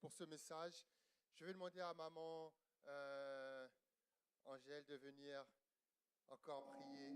pour ce message. Je vais demander à maman Angèle de venir encore prier.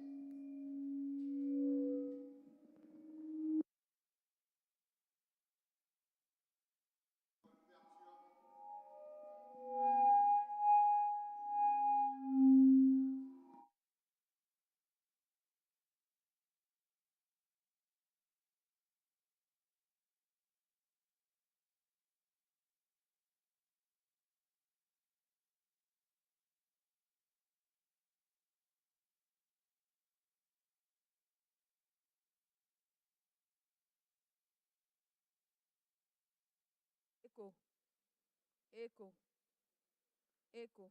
Écho, écho, écho.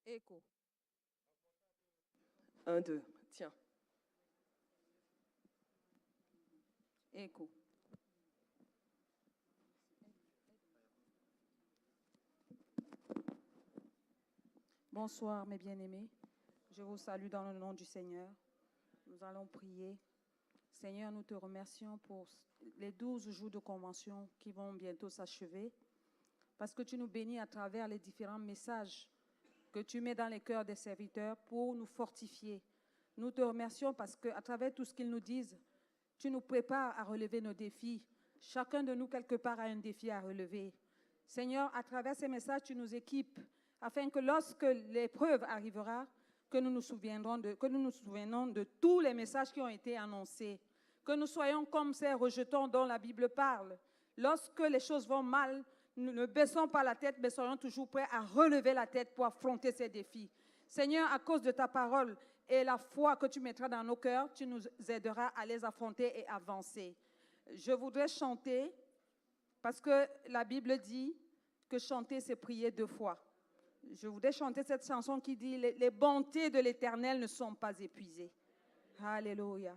Écho. 1, 2, tiens. Écho. Bonsoir mes bien-aimés. Je vous salue dans le nom du Seigneur. Nous allons prier. Seigneur, nous te remercions pour les 12 jours de convention qui vont bientôt s'achever, parce que tu nous bénis à travers les différents messages que tu mets dans les cœurs des serviteurs pour nous fortifier. Nous te remercions parce qu'à travers tout ce qu'ils nous disent, tu nous prépares à relever nos défis. Chacun de nous, quelque part, a un défi à relever. Seigneur, à travers ces messages, tu nous équipes afin que lorsque l'épreuve arrivera, que nous nous souviendrons de tous les messages qui ont été annoncés. Que nous soyons comme ces rejetons dont la Bible parle. Lorsque les choses vont mal, nous ne baissons pas la tête, mais soyons toujours prêts à relever la tête pour affronter ces défis. Seigneur, à cause de ta parole et la foi que tu mettras dans nos cœurs, tu nous aideras à les affronter et avancer. Je voudrais chanter, parce que la Bible dit que chanter, c'est prier 2 fois. Je voudrais chanter cette chanson qui dit « Les bontés de l'Éternel ne sont pas épuisées ». Alléluia.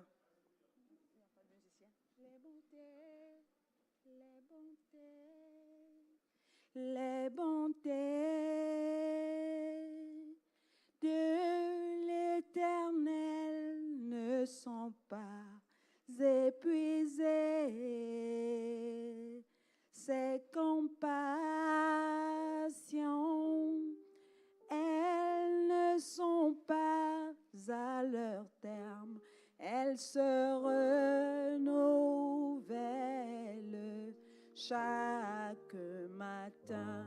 Les bontés, les bontés, les bontés de l'Éternel ne sont pas épuisées. Ses compassions, elles ne sont pas à leur terme. Elles se renouvellent chaque matin.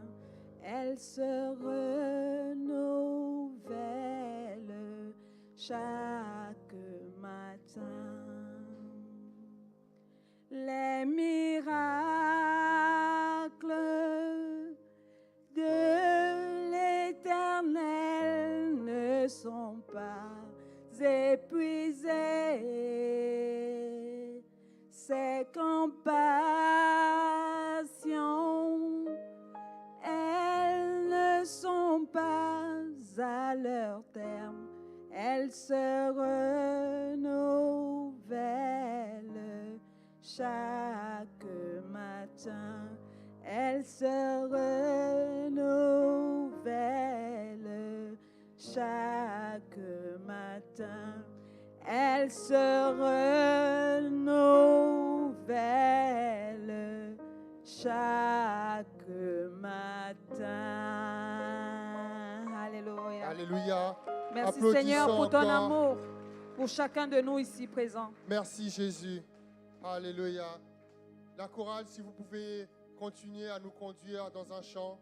Elles se renouvellent chaque matin. Les miracles de l'Éternel ne sont pas épuisés. Ses compassions, elles ne sont pas à leur terme. Elles se renouvellent chaque matin. Elles se renouvellent chaque matin. Elles se renouvellent chaque matin. Alléluia. Alléluia. Merci Applaudissons Seigneur pour ton encore. amour, pour chacun de nous ici présents. Merci Jésus. Alléluia. La chorale, si vous pouvez continuer à nous conduire dans un chant.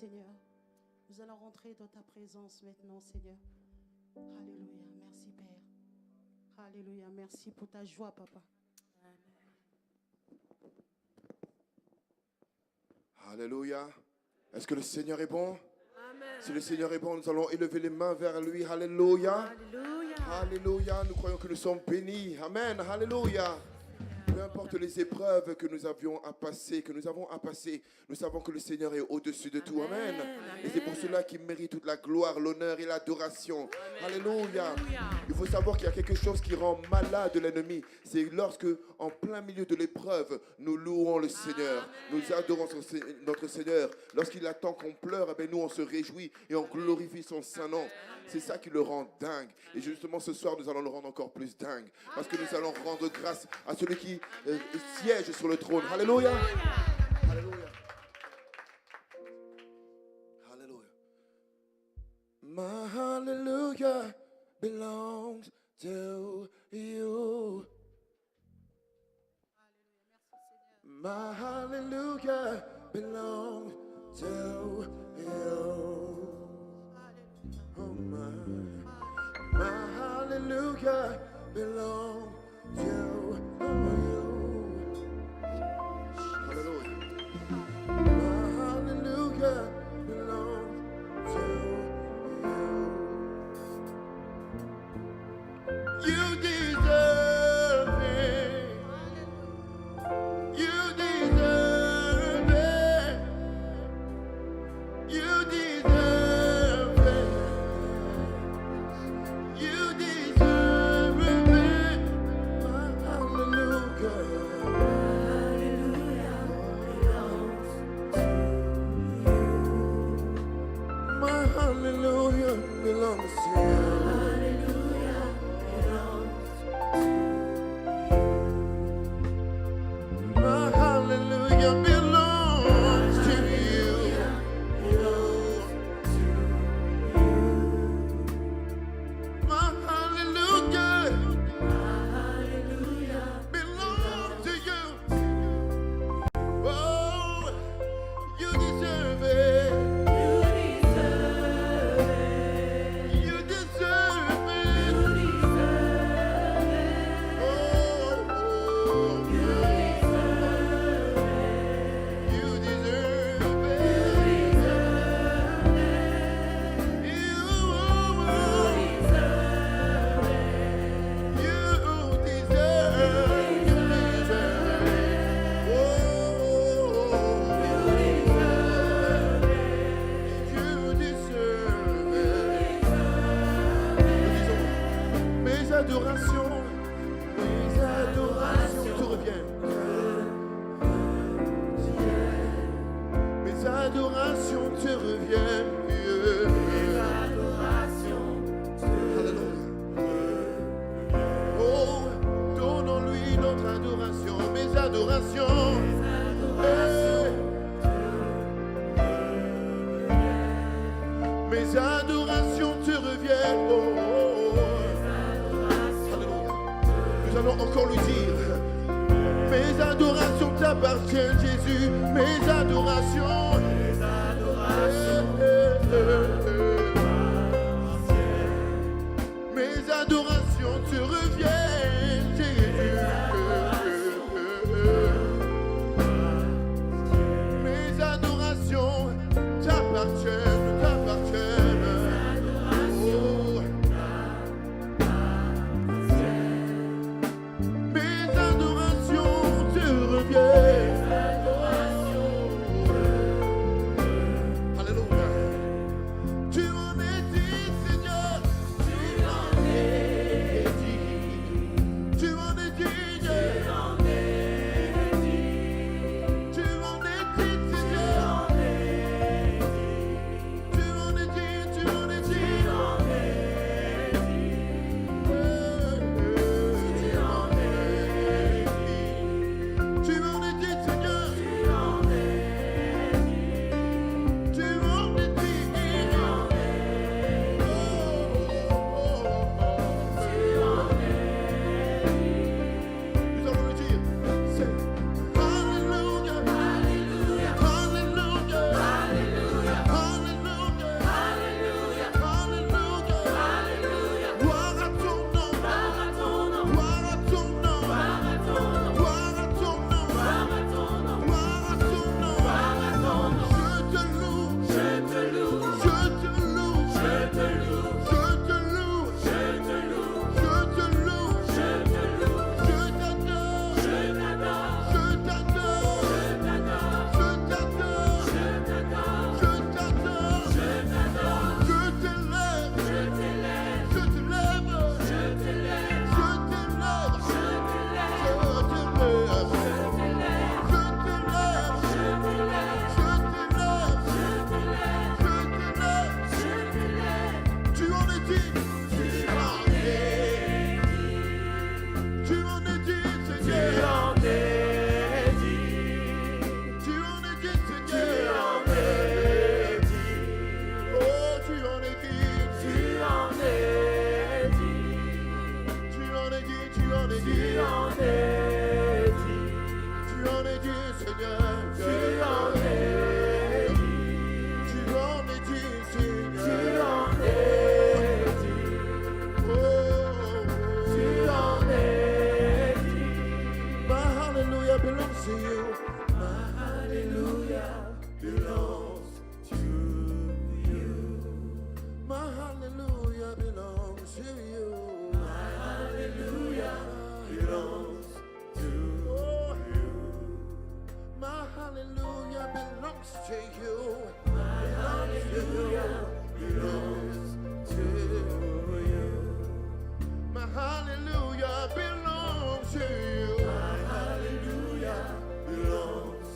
Seigneur. Nous allons rentrer dans ta présence maintenant, Seigneur. Alléluia. Merci, Père. Alléluia. Merci pour ta joie, Papa. Alléluia. Est-ce que le Seigneur est bon? Amen. Si le Seigneur est bon, nous allons élever les mains vers lui. Alléluia. Alléluia. Alléluia. Nous croyons que nous sommes bénis. Amen. Alléluia. Peu importe les épreuves que nous avions à passer, que nous avons à passer, nous savons que le Seigneur est au-dessus de tout. Amen. Et c'est pour cela qu'il mérite toute la gloire, l'honneur et l'adoration. Alléluia. Il faut savoir qu'il y a quelque chose qui rend malade l'ennemi. C'est lorsque, en plein milieu de l'épreuve, nous louons le Seigneur. Nous adorons notre Seigneur. Lorsqu'il attend qu'on pleure, eh bien, nous on se réjouit et on glorifie son saint nom. C'est ça qui le rend dingue. Et justement ce soir, nous allons le rendre encore plus dingue. Parce que nous allons rendre grâce à celui qui siège sur le trône. Alléluia. Alléluia. Alléluia. My hallelujah belongs to you. My hallelujah belongs to you. Oh my hallelujah belongs to you. Hallelujah. My hallelujah belongs to you. You deserve it. You deserve it. You deserve it. You deserve it. My hallelujah. My hallelujah belongs to you. My hallelujah belongs to you. My hallelujah belongs to you. Oh, you deserve it. You deserve it. Oh, you deserve Mes adorations te reviennent. Mes adorations te reviennent. Alléluia. Oh, donnons-lui notre adoration. Mes adorations. Mes adorations te reviennent. Oh. Alléluia. Nous allons encore lui dire. Mes adorations t'appartiennent, Jésus. Mes adorations. Mes adorations te reviennent, Jésus. Mes adorations t'appartiennent, t'appartiennent. Oh. Mes adorations te reviennent. Alléluia. belongs to you. Hallelujah belongs to you. My hallelujah belongs to you. My hallelujah belongs to you. My hallelujah belongs to you. My hallelujah belongs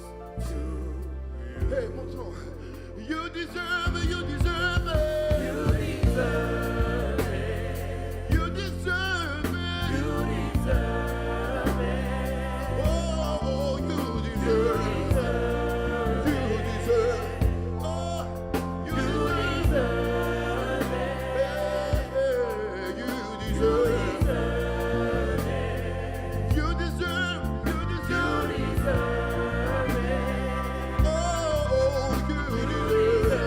to you. Hey, montons. You deserve it, you deserve it. You deserve it. You deserve it. You deserve it. Oh, you deserve it. You deserve it. Oh, you deserve it. Hey, you deserve it. You deserve it. You deserve it. Oh, you deserve it.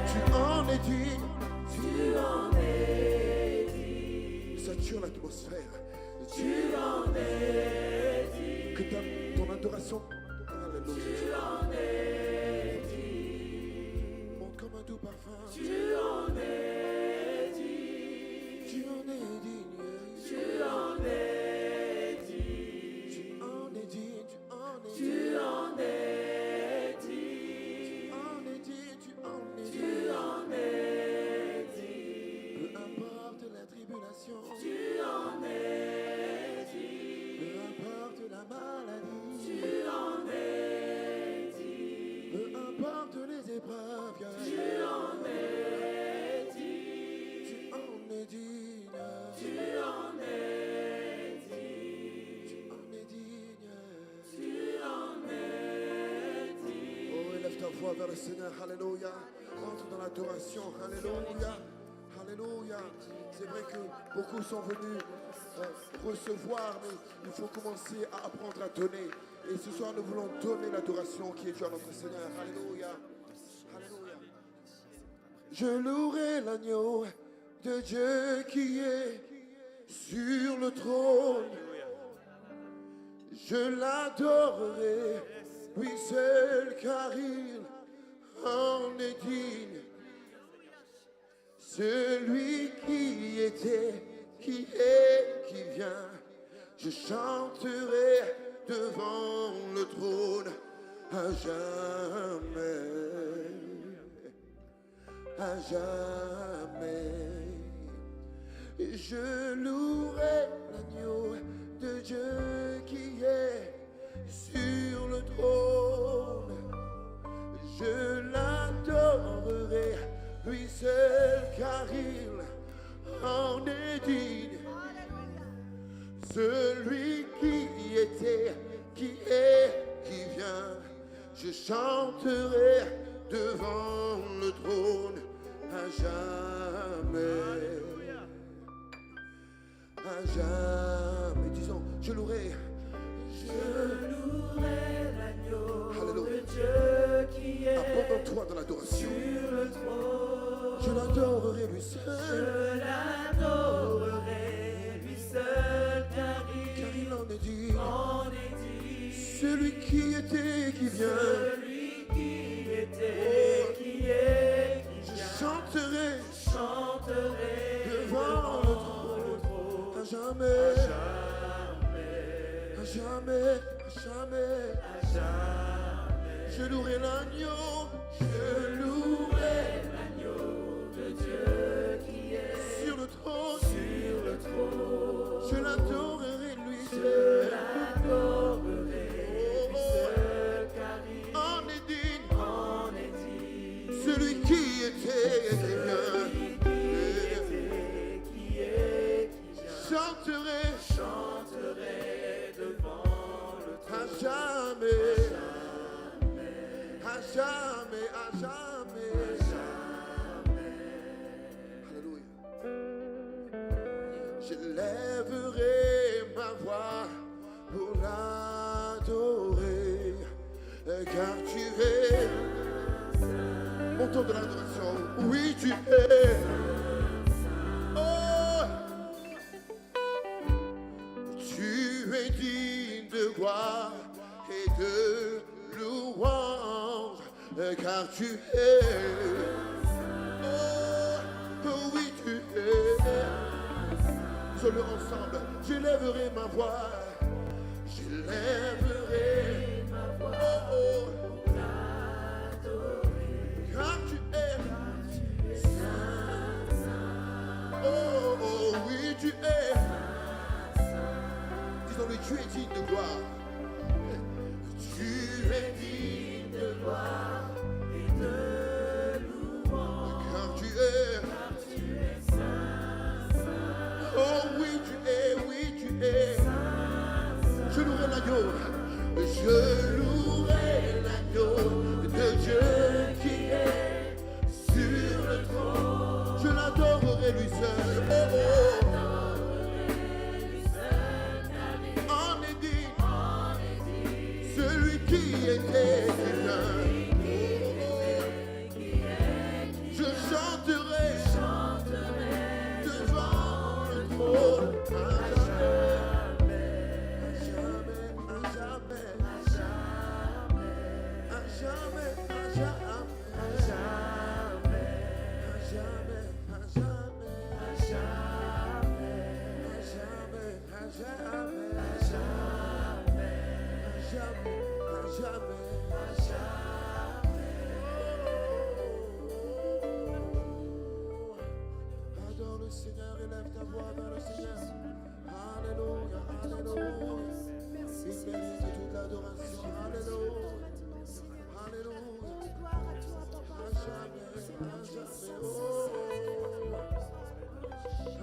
Tu en es digne. Sature l'atmosphère. Tu en es digne. Que ton adoration. Alléluia. Tu en es digne. Monte comme un doux parfum. Tu en es digne. Tu en es digne. Tu en es digne. Tu en es digne. Tu en es digne. Tu en es digne. Tu en es Tu digne. en es digne. Peu importe la tribulation. Tu en es digne. Peu importe la maladie. Tu en es digne. Peu importe les épreuves. Tu en es digne. Tu en es digne. Tu en es digne. Tu en es digne. Tu en es digne. Oh, élève ta voix vers le Seigneur. Alléluia. Entre dans l'adoration. Alléluia. Alléluia. C'est vrai que beaucoup sont venus recevoir, mais il faut commencer à apprendre à donner. Et ce soir, nous voulons donner l'adoration qui est due à notre Seigneur. Alléluia. Alléluia. Je louerai l'agneau de Dieu qui est sur le trône. Je l'adorerai, lui seul, car il en est digne. Celui qui était, qui est, qui vient, je chanterai devant le trône à jamais, à jamais. Et je louerai l'agneau de Dieu qui est sur le trône. Je l'adorerai, lui seul, car il en est digne. Celui qui était, qui est, qui vient, je chanterai devant le trône à jamais. À jamais. Disons, je louerai. Je louerai l'agneau Alléluia. de Dieu qui est Abandonne-toi dans l'adoration. sur le trône. Je l'adorerai lui Je seul, l'adorerai, lui seul, car car il il en est digne. en est digne. Celui qui était, qui vient, Celui qui était, qui est, qui je vient, chanterai chanterai devant le trône à jamais, à jamais, à jamais. Je louerai l'agneau, je louerai l'agneau de Dieu qui est sur le trône, sur le trône. je l'adorerai lui Je seul. l'adorerai, lui seul, car il En est digne, en est digne. celui qui était, qui vient. Qui est, qui Chanterai chanterai devant le à trône. jamais, à jamais, à jamais. Alléluia. Je lèverai ma voix pour l'adorer, car tu es mon temps de l'adoration. Oui, tu es. Oh, tu es digne de gloire et de louange. car tu es. Oh, oui, tu es. Disons-le ensemble, j'élèverai ma voix, j'élèverai ma voix, car tu es saint, oh, oui, tu es. Disons-le, tu es digne de gloire. Tu es digne de gloire et de louange, car tu es saint. Oh oui, tu es, je louerai l'agneau, je louerai l'agneau de Dieu qui est sur le trône, je l'adorerai lui seul, en est digne, celui qui était divin, je chanterai devant le trône. Adore le Seigneur, élève ta voix vers le Seigneur. Alléluia, alléluia. Il mérite toute l'adoration. Alléluia, alléluia. À jamais, oh.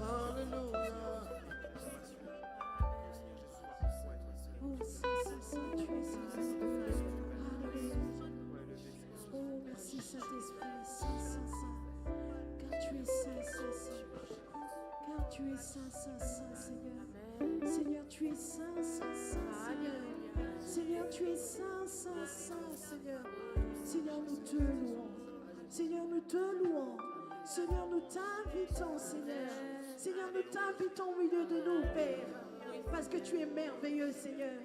Alléluia. Oh, Saint, tu es Saint. Alléluia. Oh, merci Saint-Esprit, Saint. Car tu es Saint. Car tu es Saint, Seigneur. Seigneur, tu es Saint, Seigneur. Seigneur, tu es Saint, Seigneur. Seigneur, nous te louons. Seigneur, nous te louons. Seigneur, nous t'invitons, Seigneur. Seigneur, nous t'invitons au milieu de nous, Père. Parce que tu es merveilleux, Seigneur.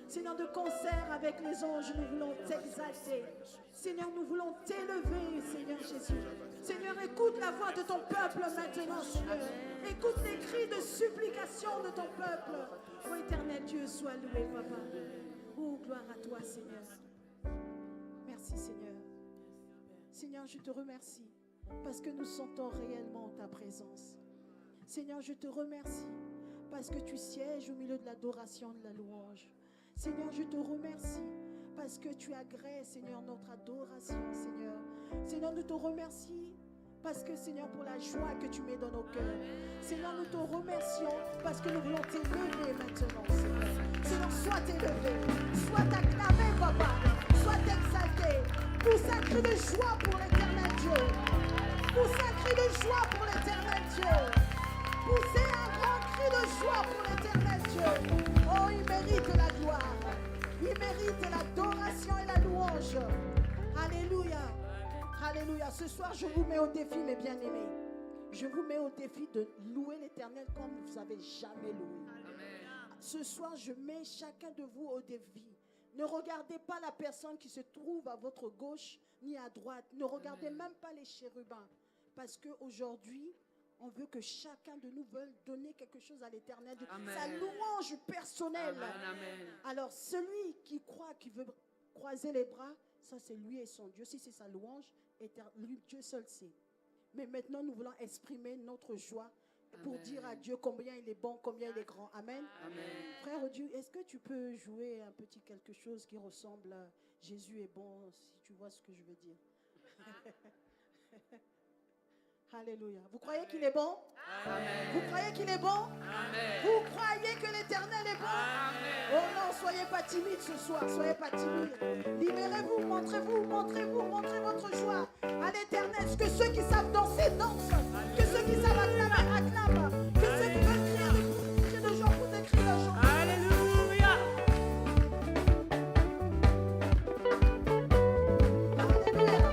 Seigneur, de concert avec les anges, nous voulons t'exalter. Seigneur, nous voulons t'élever, Seigneur Jésus. Seigneur, écoute la voix de ton peuple maintenant, Seigneur. Écoute les cris de supplication de ton peuple. Ô éternel Dieu, sois loué, Papa. Oh, gloire à toi, Seigneur. Merci, Seigneur. Seigneur, je te remercie parce que nous sentons réellement ta présence. Seigneur, je te remercie parce que tu sièges au milieu de l'adoration, de la louange. Seigneur, je te remercie parce que tu agrées, Seigneur, notre adoration, Seigneur. Seigneur, nous te remercions parce que, Seigneur, pour la joie que tu mets dans nos cœurs. Seigneur, nous te remercions parce que nous voulons t'élever maintenant, Seigneur. Seigneur, sois élevé, sois acclamé, Papa, sois exalté. Pousse un cri de joie pour l'éternel Dieu. Pousse un cri de joie pour l'éternel Dieu. Poussez un grand cri de joie pour l'éternel Dieu. Oh, il mérite la gloire. Il mérite l'adoration et la louange. Alléluia. Alléluia. Ce soir, je vous mets au défi, mes bien-aimés. Je vous mets au défi de louer l'éternel comme vous n'avez jamais loué. Ce soir, je mets chacun de vous au défi. Ne regardez pas la personne qui se trouve à votre gauche ni à droite. Ne regardez même pas les chérubins. Parce qu'aujourd'hui, on veut que chacun de nous veuille donner quelque chose à l'éternel. Sa louange personnelle. Amen. Alors, celui qui croit, qui veut croiser les bras, ça c'est lui et son Dieu. Si c'est sa louange, lui, Dieu seul sait. Mais maintenant, nous voulons exprimer notre joie pour dire à Dieu combien il est bon, combien il est grand. Amen. Amen. Frère Dieu, est-ce que tu peux jouer un petit quelque chose qui ressemble à Jésus est bon, si tu vois ce que je veux dire? Alléluia. Vous croyez qu'il est bon? Amen. Vous croyez qu'il est bon? Amen. Vous croyez que l'Éternel est bon? Amen. Oh non, soyez pas timides ce soir, soyez pas timides. Libérez-vous, montrez votre joie à l'Éternel. Que ceux qui savent danser, dansent. Que ceux qui savent acclamer, acclament. Que ceux qui veulent crier de joie, pour des cris de joie. Alléluia. Alléluia.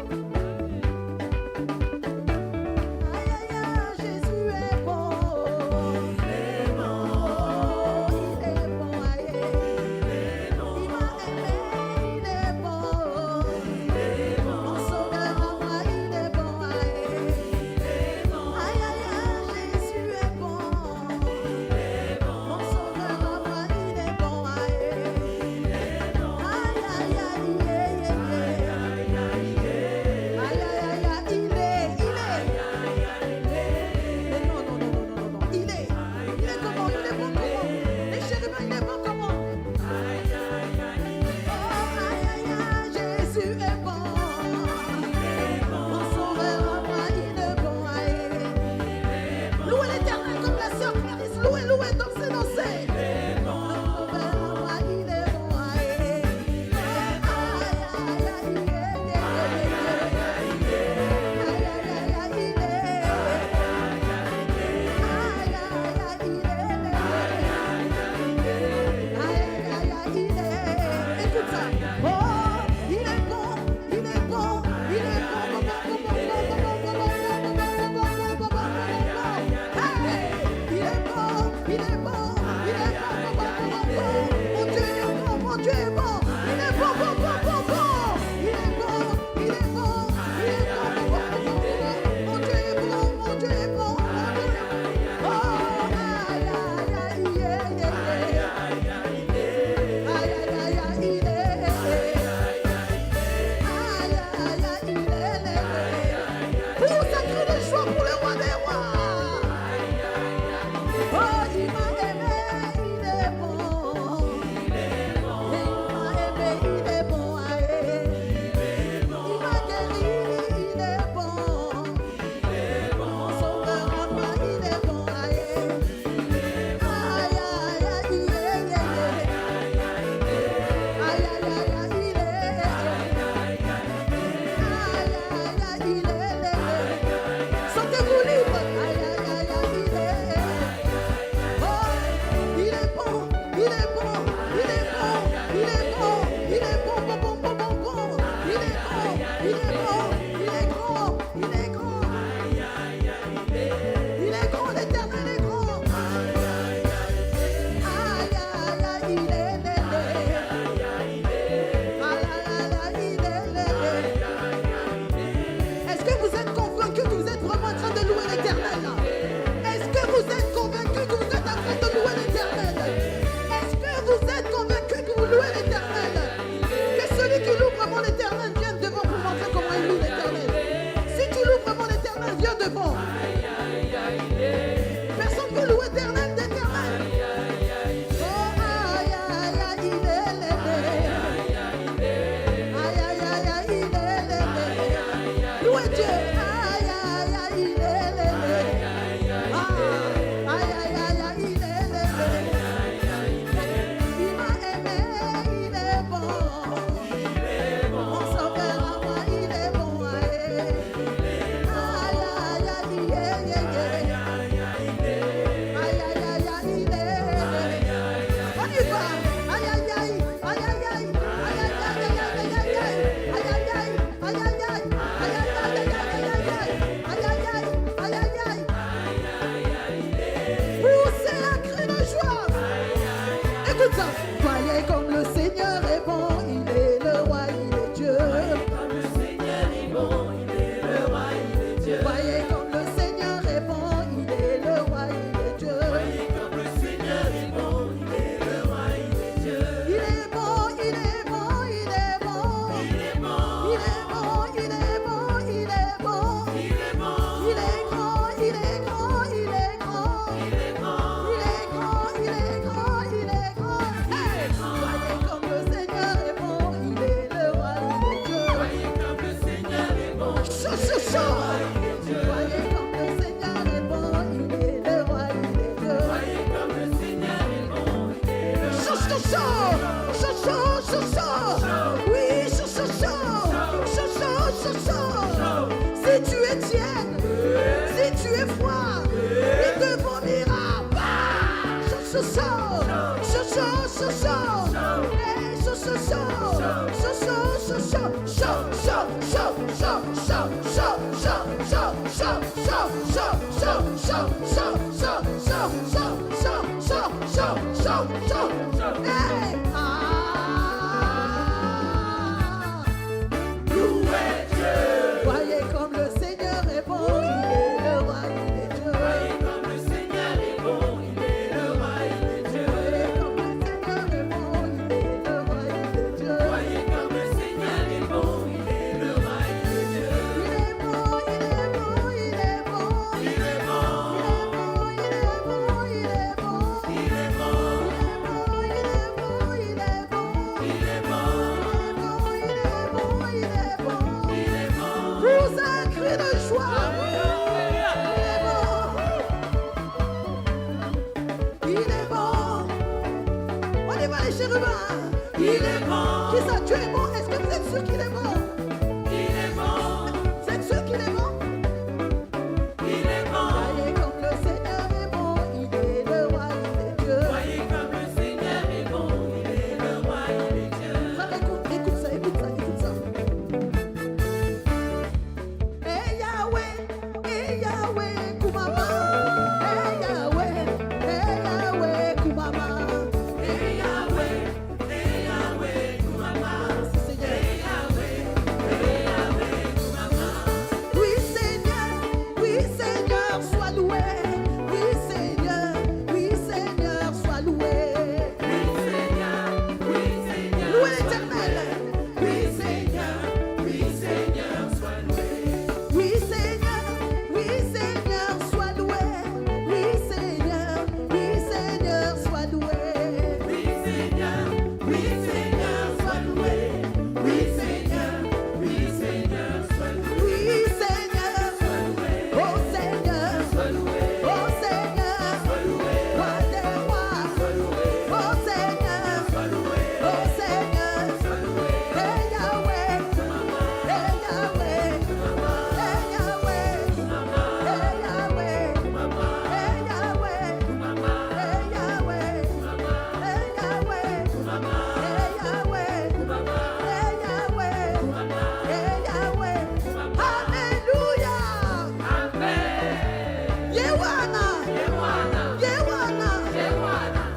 Aïe, aïe, aïe, Jésus est bon. Il est bon, aïe. Il m'a aimé, il est bon. Il est sûr qu'il est bon. Il est bon, Vous êtes sûr qu'il est bon? il est bon. Voyez comme le Seigneur est bon, il est le roi, il est Dieu. Voyez comme le Seigneur est bon, il est le roi, il est Dieu. Frère, écoute, écoute ça, écoute ça, écoute ça. Eh Yahweh, Kumama. Eh Yahweh, Kumama. Eh Yahweh, Kumama. Seigneur. Eh Yahweh, Kumama. Oui Seigneur, sois loué. Oui Seigneur, sois loué. Oui Seigneur, Loué l'Éternel. oui Seigneur, sois loué. Oui Seigneur, sois loué. Oui Seigneur, sois loué. Oui Seigneur, sois loué. Oui Seigneur, sois loué. Oui Seigneur, oh Seigneur, Sois loué, oh Seigneur, sois loué, roi des rois. sois loué, Oh Seigneur, sois loué, oh Seigneur, sois loué. hey Yahweh, hey Yahweh, hey Yahweh, hey Yahweh, hey Yahweh, hey Yahweh, hey Yahweh, hey Yahweh, hey Yahweh, hey Yahweh, Alléluia. Yewana, Yewana,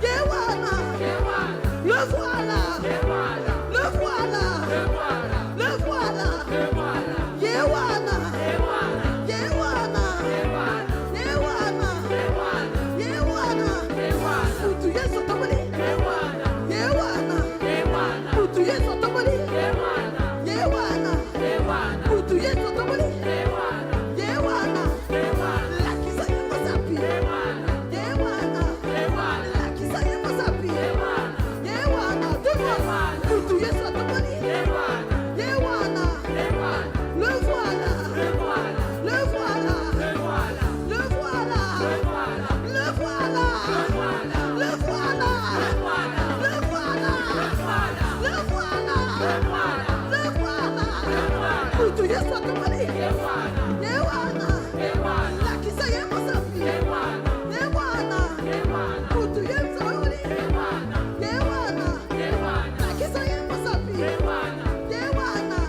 Yewana, le voilà, le voilà, le voilà, Yewana, Yewana, Yewana, Yewana, Utu Yesu tomoli, Yewana, Utu Yesu tomoli, Yewana, Utu Yesu tomoli, Yewana, la kisa yemosapi, Yewana, la kisa yemosapi, Yewana, dis-moi, Utu Yesu tomoli, Yewana, le voilà, le voilà, le voilà, le voilà, le voilà, le voilà, le voilà, Utu Yesu tomoli, Yewana, la kisa yemosapi, Yewana, Utu Yesu tomoli, Yewana, la kisa yemosapi, Yewana,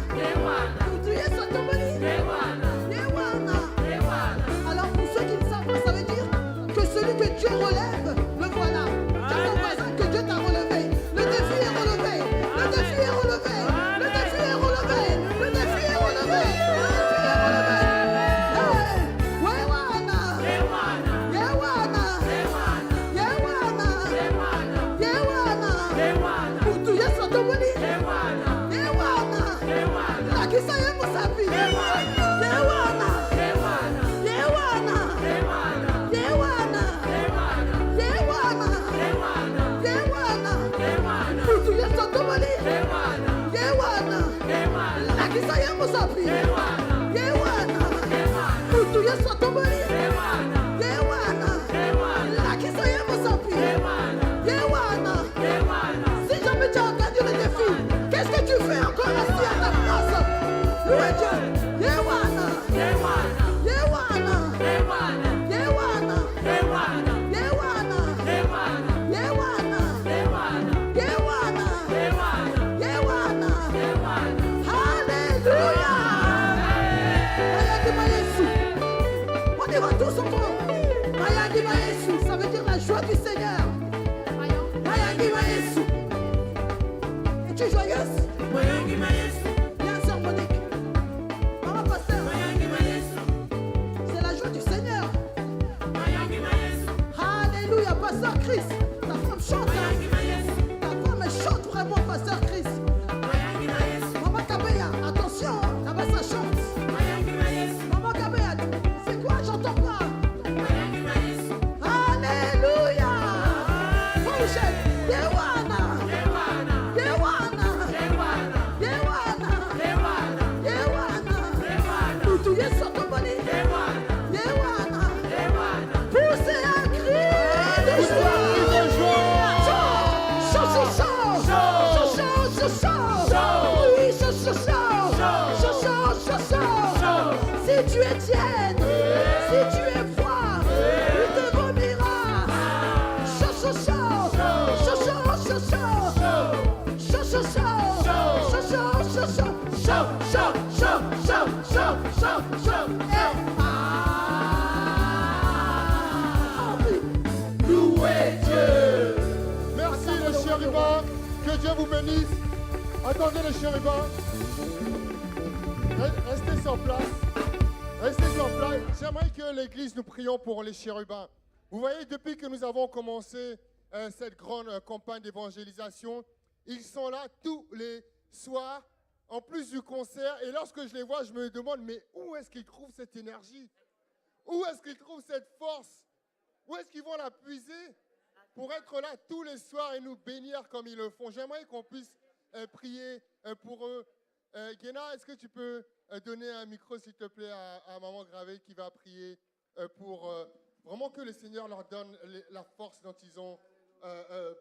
Utu Yesu tomoli, Yewana. Alors pour ceux qui ne savent pas, ça veut dire que celui que Dieu relève, le voilà. Dis à ton voisin que Dieu t'a relevé. Le défi est relevé. Le défi est relevé. Le défi est relevé. Le défi est relevé. Le défi est relevé. Hey, Yewana, Yewana, Yewana, Yewana. Utu Yesu tomoli, Yewana. La kisa yemosapi, Yewana, Yewana, Yewana, Yewana, Utu Yesu tomoli, Yewana, la kisa yemosapi, Yewana, Utu Yesu tomoli, Yewana, la kisa yemosapi, Yewana. Si jamais tu as entendu le défi, qu'est-ce que tu fais encore assis à ta place? Louez Dieu. Yewana, Yewana, Yewana, Yewana, Yewana, Alléluia. Mayadima Yesu. On y va tous ensemble. Mayadima Yesu, ça veut dire la joie du Seigneur. Mayadima Yesu. Es-tu joyeuse? Bien, sœur Monique. chaud, chaud. Si tu es tiède, si tu es froid, il te vomira. Chaud, chaud, chaud. Chaud, chaud, chaud, chaud. Chaud, chaud, chaud. Chaud, chaud, chaud, chaud. Chaud, chaud, chaud, chaud, chaud, chaud, chaud. Louez Dieu. Merci les chérubins. Que Dieu vous bénisse. Attendez les chérubins. Restez sur place. Restez sur place. J'aimerais que l'église, nous prions pour les chérubins. Vous voyez, depuis que nous avons commencé cette grande campagne d'évangélisation, ils sont là tous les soirs, en plus du concert. Et lorsque je les vois, je me demande, mais où est-ce qu'ils trouvent cette énergie? Où est-ce qu'ils trouvent cette force? Où est-ce qu'ils vont la puiser pour être là tous les soirs et nous bénir comme ils le font? J'aimerais qu'on puisse prier pour eux. Guéna, est-ce que tu peux donner un micro, s'il te plaît, à Maman Gravé qui va prier pour vraiment que le Seigneur leur donne la force dont ils ont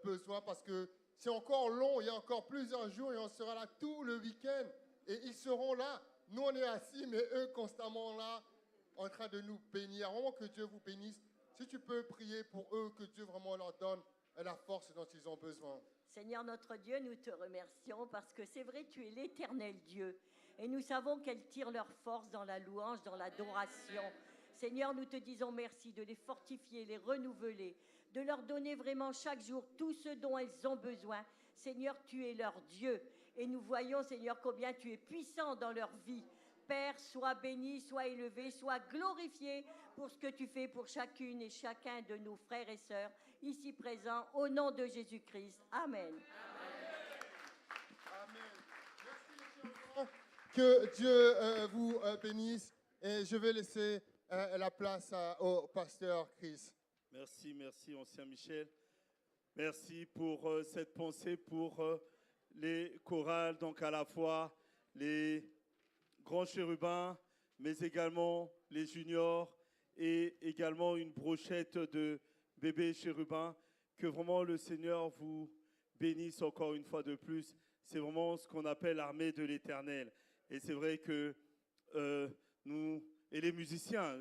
besoin, parce que c'est encore long, il y a encore plusieurs jours et on sera là tout le week-end et ils seront là. Nous, on est assis, mais eux, constamment là, en train de nous bénir. Vraiment que Dieu vous bénisse. Si tu peux prier pour eux, que Dieu vraiment leur donne la force dont ils ont besoin. Seigneur notre Dieu, nous te remercions parce que c'est vrai, tu es l'éternel Dieu. Et nous savons qu'elles tirent leur force dans la louange, dans l'adoration. Seigneur, nous te disons merci de les fortifier, les renouveler, de leur donner vraiment chaque jour tout ce dont elles ont besoin. Seigneur, tu es leur Dieu. Et nous voyons, Seigneur, combien tu es puissant dans leur vie. Père, sois béni, sois élevé, sois glorifié pour ce que tu fais pour chacune et chacun de nos frères et sœurs ici présents, au nom de Jésus-Christ. Amen. Que Dieu vous bénisse. Et je vais laisser la place au pasteur Chris. Merci, merci, ancien Michel. Merci pour cette pensée pour les chorales, donc à la fois les grands chérubins, mais également les juniors et également une brochette de bébés chérubins. Que vraiment le Seigneur vous bénisse encore une fois de plus. C'est vraiment ce qu'on appelle l'armée de l'Éternel. Et c'est vrai que nous, et les musiciens,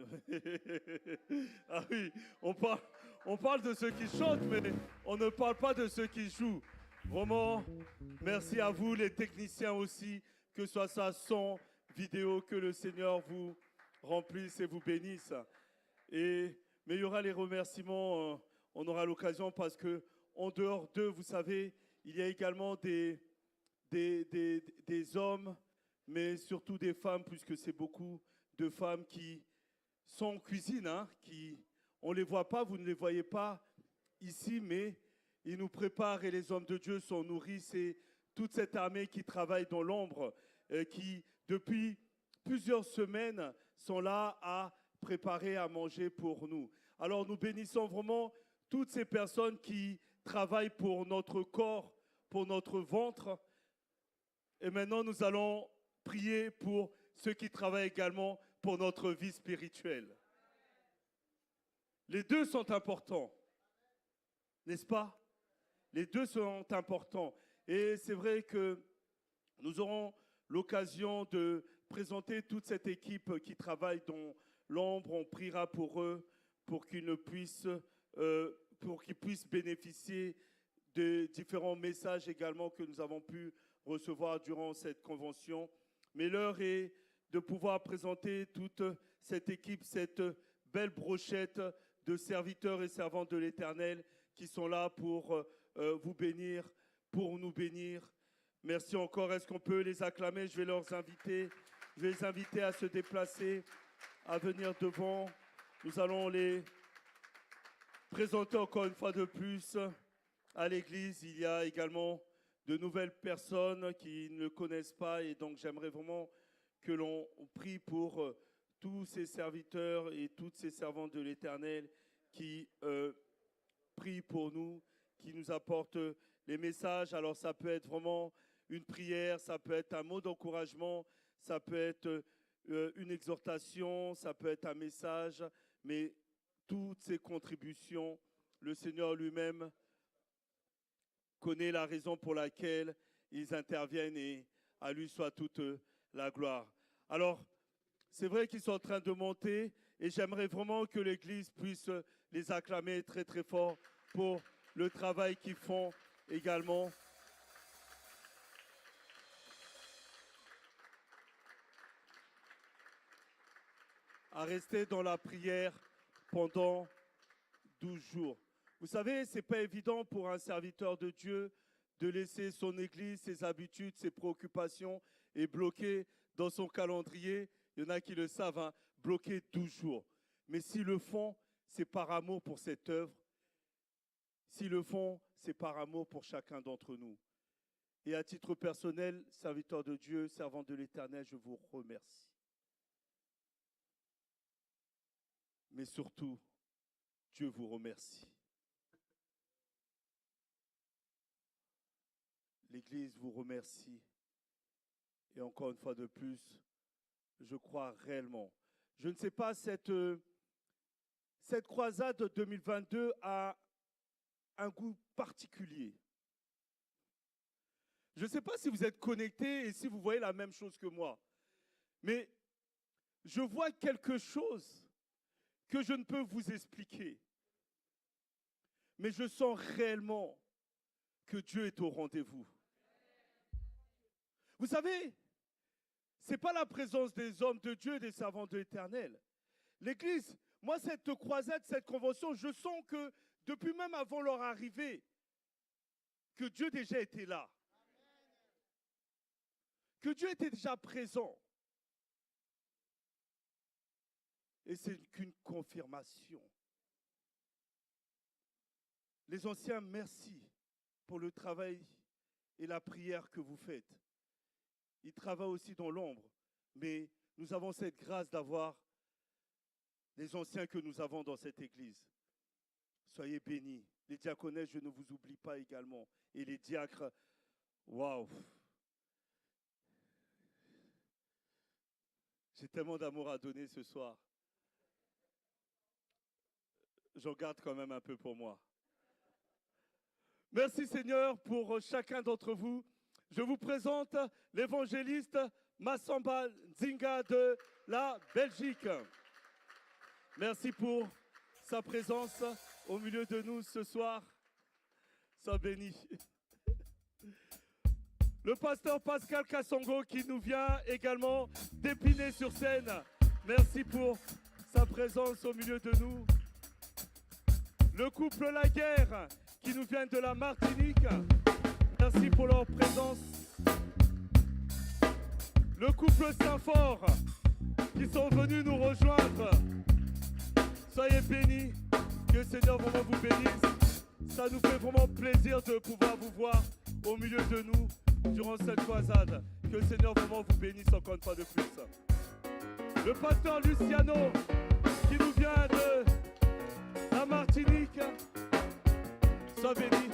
ah oui, on parle de ceux qui chantent, mais on ne parle pas de ceux qui jouent. Vraiment, merci à vous, les techniciens aussi, que ce soit ça, son, vidéo, que le Seigneur vous remplisse et vous bénisse. Mais il y aura les remerciements, on aura l'occasion parce que en dehors d'eux, vous savez, il y a également des hommes, mais surtout des femmes, puisque c'est beaucoup de femmes qui sont en cuisine, hein, on ne les voit pas, vous ne les voyez pas ici, mais ils nous préparent et les hommes de Dieu sont nourris. C'est toute cette armée qui travaille dans l'ombre, qui depuis plusieurs semaines sont là à préparer à manger pour nous. Alors nous bénissons vraiment toutes ces personnes qui travaillent pour notre corps, pour notre ventre. Et maintenant nous allons prier pour ceux qui travaillent également pour notre vie spirituelle. Les deux sont importants, n'est-ce pas? Les deux sont importants. Et c'est vrai que nous aurons l'occasion de présenter toute cette équipe qui travaille dans l'ombre. On priera pour eux, pour qu'ils puissent bénéficier de différents messages également que nous avons pu recevoir durant cette convention. Mais l'heure est de pouvoir présenter toute cette équipe, cette belle brochette de serviteurs et servantes de l'Éternel qui sont là pour vous bénir, pour nous bénir. Merci encore. Est-ce qu'on peut les acclamer? Je vais les inviter à se déplacer, à venir devant. Nous allons les présenter encore une fois de plus à l'église. Il y a également de nouvelles personnes qui ne le connaissent pas et donc j'aimerais vraiment que l'on prie pour tous ces serviteurs et toutes ces servantes de l'Éternel qui prient pour nous, qui nous apportent les messages. Alors ça peut être vraiment une prière, ça peut être un mot d'encouragement, ça peut être une exhortation, ça peut être un message, mais toutes ces contributions, le Seigneur lui-même connaît la raison pour laquelle ils interviennent et à lui soit toute la gloire. Alors, c'est vrai qu'ils sont en train de monter et j'aimerais vraiment que l'Église puisse les acclamer très très fort pour le travail qu'ils font également. À rester dans la prière pendant 12 jours. Vous savez, ce n'est pas évident pour un serviteur de Dieu de laisser son église, ses habitudes, ses préoccupations et bloquer dans son calendrier. Il y en a qui le savent, hein, bloquer 12 jours. Mais s'ils le font, c'est par amour pour cette œuvre. S'ils le font, c'est par amour pour chacun d'entre nous. Et à titre personnel, serviteur de Dieu, servant de l'Éternel, je vous remercie. Mais surtout, Dieu vous remercie. L'Église vous remercie. Et encore une fois de plus, je crois réellement. Je ne sais pas, cette croisade 2022 a un goût particulier. Je ne sais pas si vous êtes connectés et si vous voyez la même chose que moi. Mais je vois quelque chose que je ne peux vous expliquer. Mais je sens réellement que Dieu est au rendez-vous. Vous savez, ce n'est pas la présence des hommes de Dieu et des servants de l'Éternel. L'Église, moi, cette croisade, cette convention, je sens que depuis même avant leur arrivée, que Dieu déjà était là. Que Dieu était déjà présent. Et c'est qu'une confirmation. Les anciens, merci pour le travail et la prière que vous faites. Ils travaillent aussi dans l'ombre, mais nous avons cette grâce d'avoir les anciens que nous avons dans cette église. Soyez bénis. Les diaconesses, je ne vous oublie pas également. Et les diacres, waouh! J'ai tellement d'amour à donner ce soir. J'en garde quand même un peu pour moi. Merci Seigneur pour chacun d'entre vous. Je vous présente l'évangéliste Massamba Nzinga de la Belgique. Merci pour sa présence au milieu de nous ce soir. Sois béni. Le pasteur Pascal Kassongo qui nous vient également d'Épinay-sur-Seine. Merci pour sa présence au milieu de nous. Le couple Laguerre qui nous vient de la Martinique. Merci pour leur présence. Le couple Saint-Fort qui sont venus nous rejoindre. Soyez bénis. Que le Seigneur vraiment vous bénisse. Ça nous fait vraiment plaisir de pouvoir vous voir au milieu de nous durant cette croisade. Que le Seigneur vraiment vous bénisse encore une fois de plus. Le pasteur Luciano qui nous vient de la Martinique. Sois béni.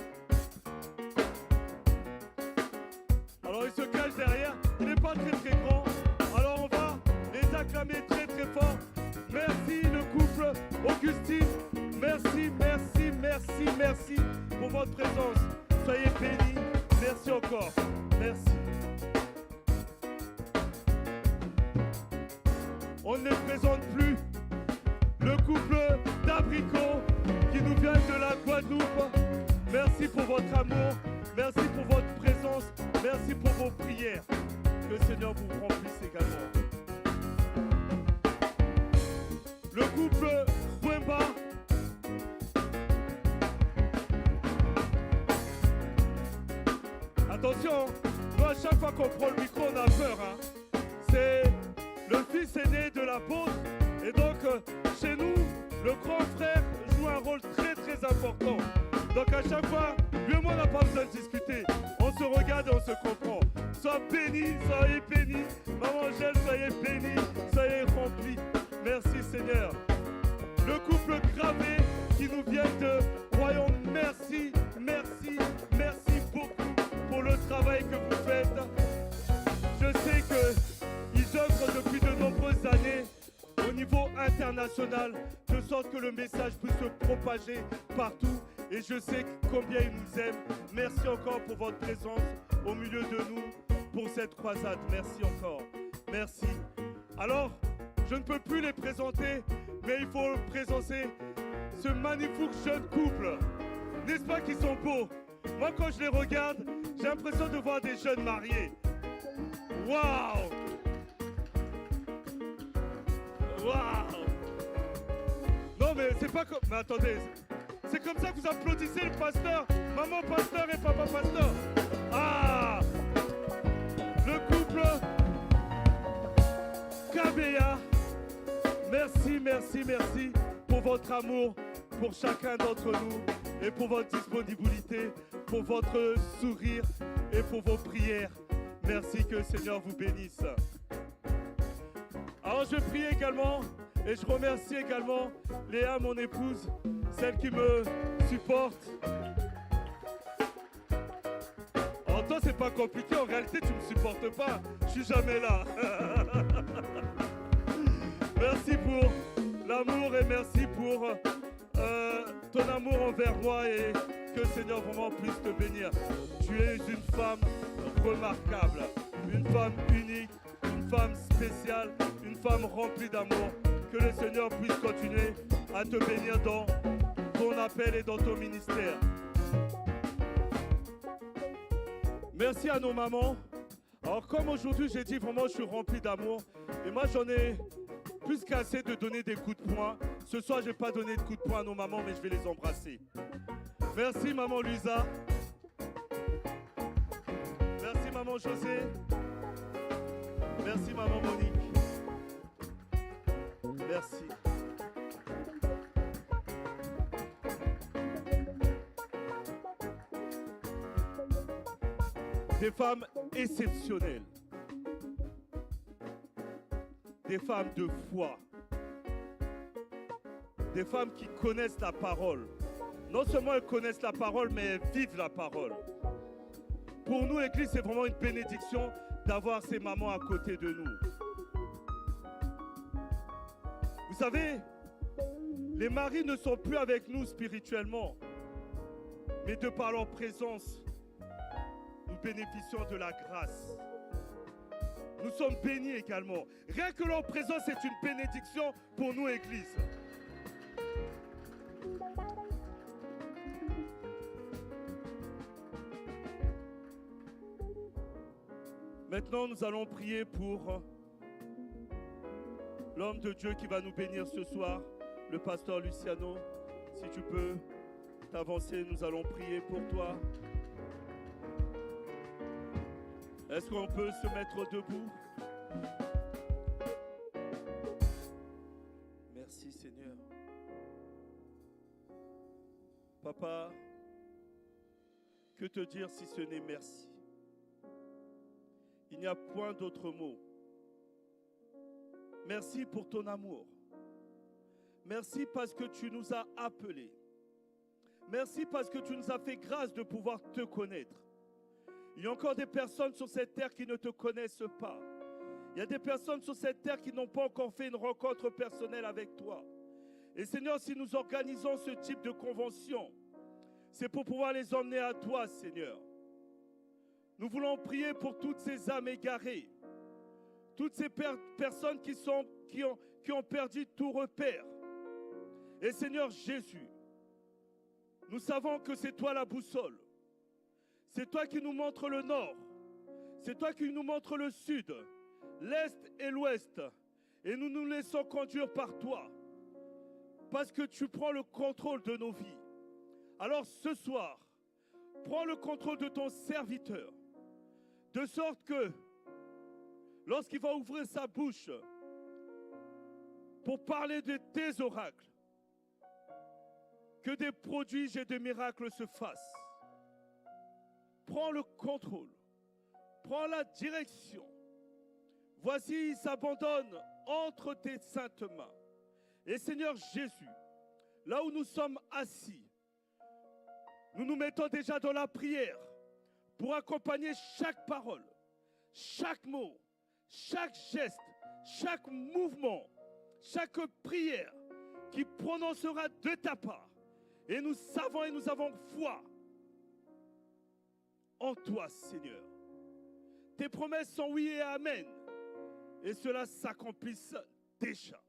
Alors il se cache derrière, il n'est pas très grand. Alors on va les acclamer très fort. Merci le couple Augustine. Merci pour votre présence. Soyez bénis. Merci encore. Merci. On ne les présente plus. Le couple d'Abricot qui nous vient de la Guadeloupe. Merci pour votre amour. Merci pour votre présence. Merci pour vos prières. Que le Seigneur vous remplisse également. Le couple Bouemba. Attention, nous à chaque fois qu'on prend le micro, on a peur. Hein. C'est le fils aîné de la pause. Et donc, chez nous, le grand frère joue un rôle très important. Donc à chaque fois, lui et moi, on n'a pas besoin de discuter. On se regarde et on se comprend. Sois béni, soyez béni. Maman Angèle, soyez béni, soyez remplis. Merci Seigneur. Le couple Gravé qui nous vient de Royaume, merci beaucoup pour le travail que vous faites. Je sais qu'ils œuvrent depuis de nombreuses années au niveau international, de sorte que le message puisse se propager partout. Et je sais combien ils nous aiment. Merci encore pour votre présence au milieu de nous pour cette croisade. Merci encore. Merci. Alors, je ne peux plus les présenter, mais il faut présenter ce magnifique jeune couple. N'est-ce pas qu'ils sont beaux? Moi, quand je les regarde, j'ai l'impression de voir des jeunes mariés. Waouh! Waouh! Non, mais c'est pas comme... Mais attendez, c'est comme ça que vous applaudissez le pasteur, maman pasteur et papa pasteur. Ah! Le couple Kabea. Merci, merci, merci pour votre amour pour chacun d'entre nous et pour votre disponibilité, pour votre sourire et pour vos prières. Merci, que le Seigneur vous bénisse. Alors je prie également et je remercie également Léa, mon épouse, celle qui me supporte. En toi, c'est pas compliqué, en réalité, tu me supportes pas. Je suis jamais là. Merci pour l'amour et merci pour ton amour envers moi et que le Seigneur vraiment puisse te bénir. Tu es une femme remarquable, une femme unique, une femme spéciale, une femme remplie d'amour. Que le Seigneur puisse continuer à te bénir dans ton appel et dans ton ministère. Merci à nos mamans. Alors comme aujourd'hui j'ai dit vraiment je suis rempli d'amour et moi j'en ai plus qu'assez de donner des coups de poing. Ce soir je ne vais pas donner de coups de poing à nos mamans mais je vais les embrasser. Merci maman Luisa. Merci maman José. Merci maman Monique. Merci. Des femmes exceptionnelles. Des femmes de foi. Des femmes qui connaissent la parole. Non seulement elles connaissent la parole, mais elles vivent la parole. Pour nous, l'Église, c'est vraiment une bénédiction d'avoir ces mamans à côté de nous. Vous savez, les maris ne sont plus avec nous spirituellement, mais de par leur présence, nous bénéficions de la grâce. Nous sommes bénis également. Rien que leur présence est une bénédiction pour nous, Église. Maintenant, nous allons prier pour l'homme de Dieu qui va nous bénir ce soir, le pasteur Luciano. Si tu peux t'avancer, nous allons prier pour toi. Est-ce qu'on peut se mettre debout? Merci Seigneur. Papa, que te dire si ce n'est merci? Il n'y a point d'autre mot. Merci pour ton amour. Merci parce que tu nous as appelés. Merci parce que tu nous as fait grâce de pouvoir te connaître. Il y a encore des personnes sur cette terre qui ne te connaissent pas. Il y a des personnes sur cette terre qui n'ont pas encore fait une rencontre personnelle avec toi. Et Seigneur, si nous organisons ce type de convention, c'est pour pouvoir les emmener à toi, Seigneur. Nous voulons prier pour toutes ces âmes égarées, toutes ces personnes qui ont perdu tout repère. Et Seigneur Jésus, nous savons que c'est toi la boussole. C'est toi qui nous montres le nord. C'est toi qui nous montres le sud, l'est et l'ouest. Et nous nous laissons conduire par toi. Parce que tu prends le contrôle de nos vies. Alors ce soir, prends le contrôle de ton serviteur. De sorte que, lorsqu'il va ouvrir sa bouche pour parler de tes oracles, que des prodiges et des miracles se fassent. Prends le contrôle. Prends la direction. Voici, il s'abandonne entre tes saintes mains. Et Seigneur Jésus, là où nous sommes assis, nous nous mettons déjà dans la prière pour accompagner chaque parole, chaque mot, chaque geste, chaque mouvement, chaque prière qui prononcera de ta part. Et nous savons et nous avons foi en toi, Seigneur. Tes promesses sont oui et amen. et cela s'accomplisse déjà.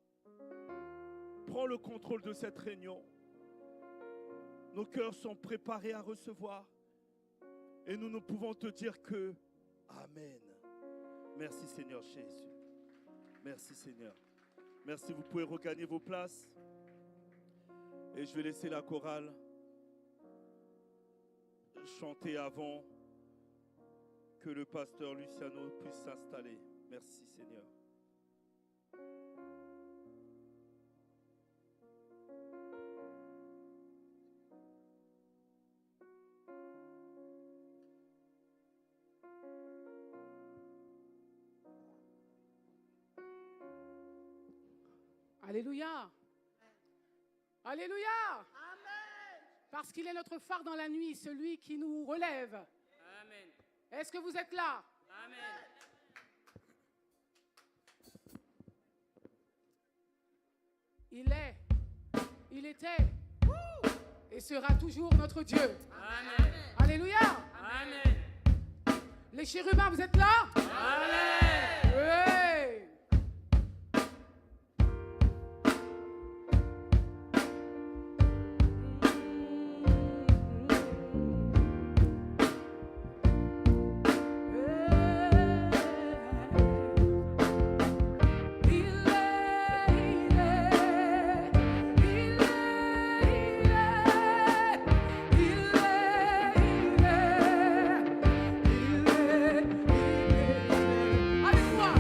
Prends le contrôle de cette réunion. Nos cœurs sont préparés à recevoir et nous ne pouvons te dire que Amen. Merci Seigneur Jésus. Merci Seigneur. Merci, vous pouvez regagner vos places. Et je vais laisser la chorale chanter avant que le pasteur Luciano puisse s'installer. Merci Seigneur. Alléluia. Alléluia. Parce qu'il est notre phare dans la nuit, celui qui nous relève. Amen. Est-ce que vous êtes là? Amen. Il est, il était et sera toujours notre Dieu. Amen. Alléluia. Amen. Les chérubins, vous êtes là? Amen. Oui. Avec moi.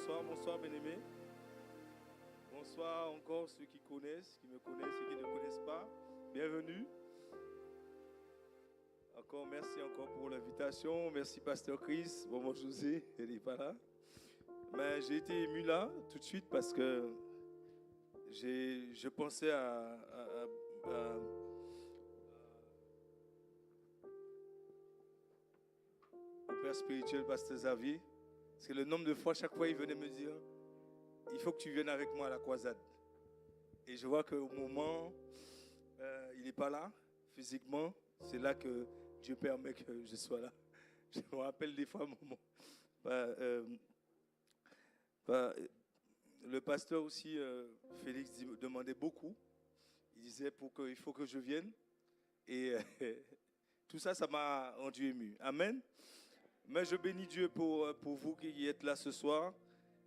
Bonsoir, bonsoir, bien-aimés. Bonsoir encore ceux qui connaissent, qui me connaissent, ceux qui ne connaissent pas. Bienvenue. Encore, merci encore pour l'invitation. Merci, Pasteur Chris. Bon, José, il n'est pas là. Mais j'ai été ému là, tout de suite, parce que je pensais au père spirituel, Pasteur Xavier. Parce que le nombre de fois, chaque fois, il venait me dire, il faut que tu viennes avec moi à la croisade. Et je vois qu'au moment, il n'est pas là, physiquement. C'est là que Dieu permet que je sois là. Je me rappelle des fois, le pasteur aussi, Félix, demandait beaucoup. Il disait il faut que je vienne. Et tout ça, ça m'a rendu ému. Amen. Mais je bénis Dieu pour vous qui êtes là ce soir.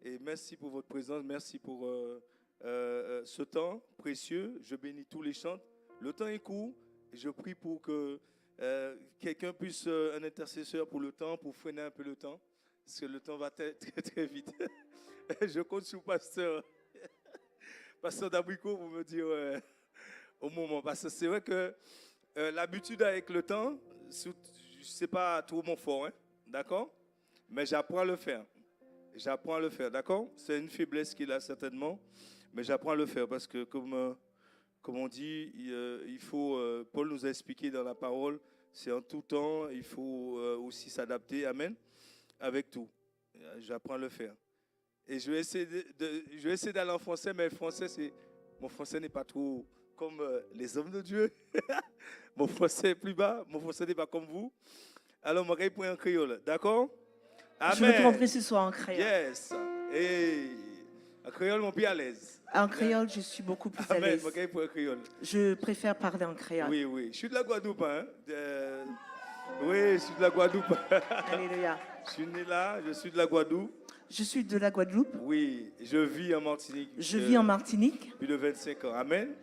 Et merci pour votre présence. Merci pour ce temps précieux. Je bénis tous les chants. Le temps est court. Et je prie pour que quelqu'un puisse, un intercesseur pour le temps, pour freiner un peu le temps. Parce que le temps va très, très, très vite. Je compte sur Pasteur Dabricot pour me dire au moment. Parce que c'est vrai que l'habitude avec le temps, c'est pas trop mon fort. Hein? D'accord? Mais j'apprends à le faire. J'apprends à le faire. D'accord? C'est une faiblesse qu'il a certainement. Mais j'apprends à le faire parce que comme on dit, Paul nous a expliqué dans la parole, c'est en tout temps, il faut aussi s'adapter. Amen. Avec tout. J'apprends à le faire. Et je vais essayer d'aller en français, mais mon français n'est pas trop comme les hommes de Dieu. Mon français est plus bas, mon français n'est pas comme vous. Alors, je vais prendre en créole, d'accord? Amen. Je répondrai ce soir en créole. Yes. Et en créole, je suis à l'aise. En créole, je suis beaucoup plus à Amen. l'aise. Je vais prendre en créole. Je préfère parler en créole. Oui, oui. Je suis de la Guadeloupe. Hein? Oui, je suis de la Guadeloupe. Alléluia. Je suis né là, je suis de la Guadeloupe. Je suis de la Guadeloupe. Oui, je vis en Martinique. Je vis en Martinique. Depuis de 25 ans. Amen.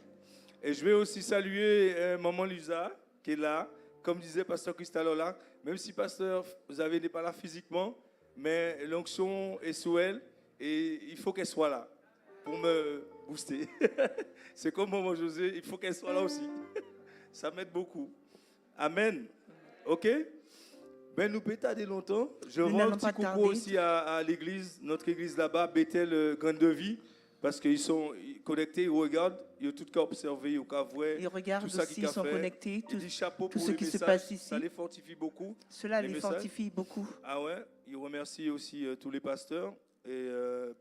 Et je vais aussi saluer Maman Lisa, qui est là. Comme disait Pasteur Cristal là, même si Pasteur Xavier n'est pas là physiquement, mais l'onction est sous elle et il faut qu'elle soit là pour me booster. C'est comme Maman José, il faut qu'elle soit là aussi. Ça m'aide beaucoup. Amen. OK? Ben, nous peut tarder longtemps. Je rends un petit coucou aussi à l'église, notre église là-bas, Bethel Grande de Vie, parce qu'ils sont connectés, ils regardent, ils ont tout cas observé, ils ont qu'à voir. Ils regardent tout ça aussi, ils sont connectés, tout ce qui se messages, passe ici. Ça les fortifie beaucoup. Cela les fortifie beaucoup. Ah ouais, ils remercient aussi tous les pasteurs et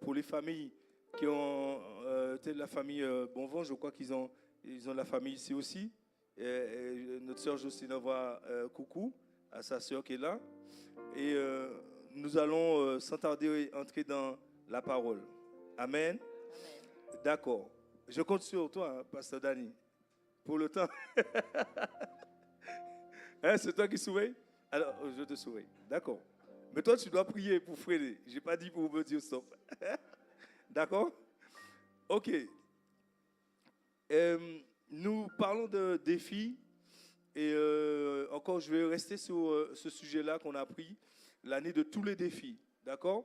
pour les familles qui ont la famille Bonvent, je crois qu'ils ont la famille ici aussi. Et notre sœur Jocelyne envoie coucou à sa sœur qui est là. Et nous allons sans tarder entrer dans la parole. Amen. D'accord. Je compte sur toi, hein, Pasteur Danny, pour le temps. Hein, c'est toi qui surveille? Alors, je te surveille. D'accord. Mais toi, tu dois prier pour freiner. Je n'ai pas dit pour me dire stop. D'accord? OK. Nous parlons de défis. Et encore, je vais rester sur ce sujet-là qu'on a pris, l'année de tous les défis. D'accord?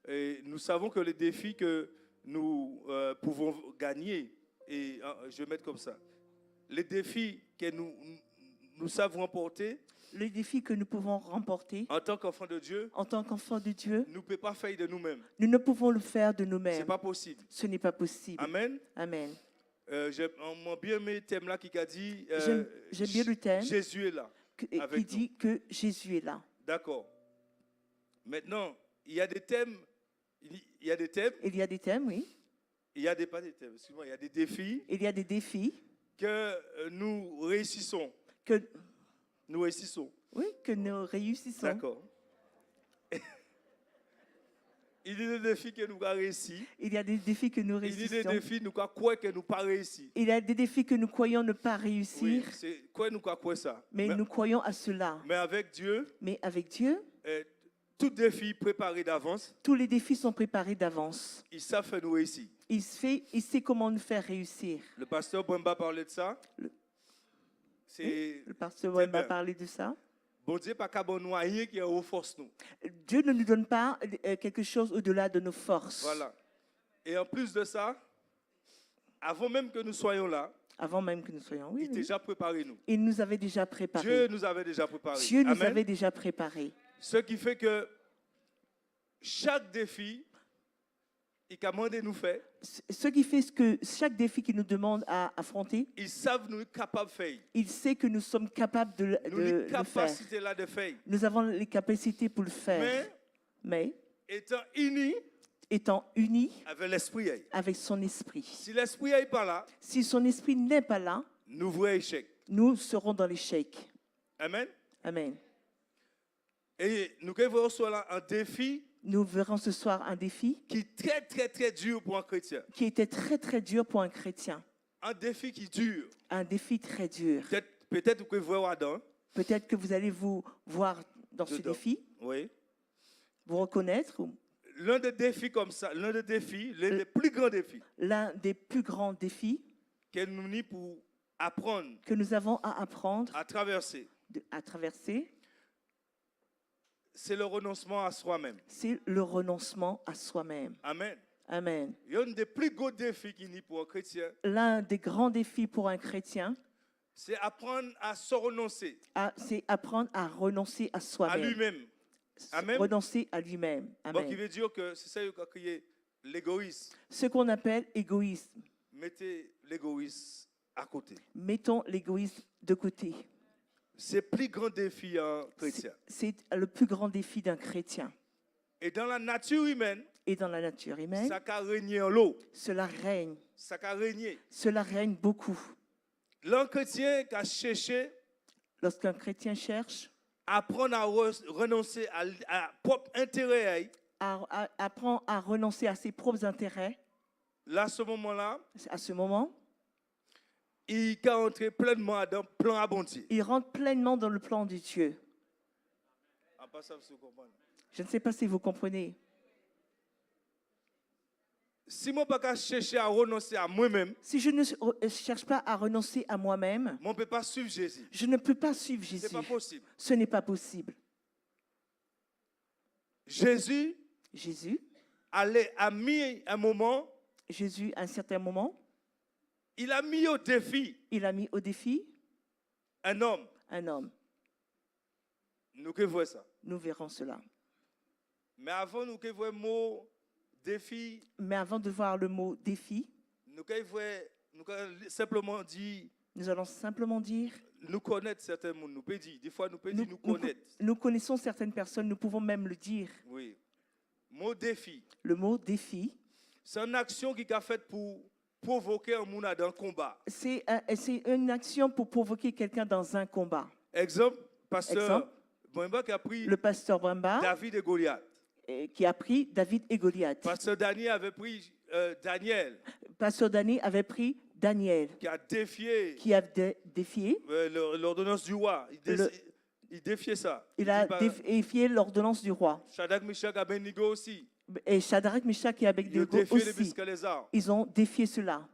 Et nous savons que les défis que nous pouvons gagner, et je vais mettre comme ça, les défis que nous savons remporter, les défis que nous pouvons remporter en tant qu'enfants de Dieu, nous ne pouvons pas faire de nous-mêmes. Nous ne pouvons le faire de nous-mêmes. Ce n'est pas possible. Ce n'est pas possible. Amen. Amen. J'ai bien aimé le thème là qui a dit j'aime bien le thème Jésus est là. Qui dit que Jésus est là. D'accord. Maintenant, il y a des thèmes. Il y a des thèmes, oui. Il y a pas des thèmes, excuse-moi, il y a des défis. Il y a des défis que nous réussissons. Nous réussissons. Oui, que nous réussissons. D'accord. Il y a des défis que nous avons réussi. Il y a des défis que nous réussissons. Il y a des défis que nous croyons que nous pas réussi. Il y a des défis que nous croyons ne pas réussir. Oui, c'est quoi nous croyons ça. Mais nous croyons à cela. Mais avec Dieu. Tous les défis sont préparés d'avance. Il sait faire nous réussir. Il sait comment nous faire réussir. Le pasteur Bwemba parlait de ça. Le pasteur Bwemba parlait de ça. bon Dieu pas qu'à bon nous rien qui renforce nous. Dieu ne nous donne pas quelque chose au-delà de nos forces. Voilà. Et en plus de ça, avant même que nous soyons là, Avant même que nous soyons. Oui, il oui. déjà préparé nous. Il nous avait déjà préparés. Dieu nous avait déjà préparé. Dieu nous Amen. avait déjà préparés. Ce qui fait que chaque défi, il a demandé nous faire, Ce qui fait que chaque défi qu'il nous demande à affronter, ils savent nous capables de faire. il sait que nous sommes capables de Nous le les faire. capacités là de faire. Nous avons les capacités pour le faire. Mais Étant unis étant unis avec l'esprit, avec son esprit. si l'esprit n'est pas là, Si son esprit n'est pas là, nous voyons échec. nous serons dans l'échec. Amen. Amen. Et nous voyons soit un défi Nous verrons ce soir un défi qui est très très très dur pour un chrétien. qui était très très dur pour un chrétien. Un défi qui dure. Un défi très dur. Peut-être que vous voyez Adam. Peut-être que vous allez vous voir dans ce Dedans. défi, Oui. vous reconnaître. L'un des défis comme ça, l'un des défis, l'un des plus grands défis L'un des plus grands défis qu'elle nous dit pour apprendre que nous avons à apprendre à traverser, à traverser, c'est le renoncement à soi-même. c'est le renoncement à soi-même. Amen. Amen. Il y a un des plus gros défis qui est pour un chrétien, L'un des grands défis pour un chrétien, c'est apprendre à se renoncer c'est apprendre à renoncer à à soi-même. lui-même. Amen. Renoncer à lui-même. Bon, qui Amen. veut dire que c'est ça qui a créé l'égoïsme. Ce qu'on appelle égoïsme. Mettez l'égoïsme à côté. Mettons l'égoïsme de côté. C'est le plus grand défi en chrétien. C'est le plus grand défi d'un chrétien. Et dans la nature humaine, Et dans la nature humaine, ça a régné en l'eau. cela règne. Ça a régné. Cela règne beaucoup. L'un chrétien qui a cherché Lorsqu'un chrétien cherche apprendre à renoncer à propre intérêt, apprend à renoncer à ses propres intérêts, là, à ce moment-là, à ce moment, il peut entrer pleinement dans le plan abondé. il rentre pleinement dans le plan de Dieu. Je ne sais pas si vous comprenez. Si moi pas chercher à renoncer à moi-même, Si je ne cherche pas à renoncer à moi-même, on ne peut pas suivre Jésus. je ne peux pas suivre Ce Jésus. n'est pas possible. Ce n'est pas possible. Jésus Jésus, a mis un moment, Jésus, à un certain moment, il a mis au défi il a mis au défi un homme. un homme. Nous que voyons ça. Nous verrons cela. Mais avant, nous que voyons le mot défi, Mais avant de voir le mot défi, nous que simplement dire, nous allons simplement dire, nous connaître certains mondes, nous peut dire, des fois nous peut dire nous connaître. nous connaissons certaines personnes, nous pouvons même le dire. Oui. Mot défi. Le mot défi, C'est une action qui a faite pour provoquer un monde dans un combat. c'est une action pour provoquer quelqu'un dans un combat. Exemple, pasteur Exemple. Boimba qui a pris Le pasteur Bramba, David et Goliath. qui a pris David et Goliath. Pasteur Daniel avait pris Daniel, Pasteur Dani avait pris Daniel, qui a défié qui a défié. l'ordonnance du roi. Il défiait ça. Il a dit pas- défié l'ordonnance du roi. Shadrach, Meshach, Abednego aussi. Et Shadrach, Meshach et Ils ont Abednego défié les aussi. Biscalésar. Ils ont défié cela.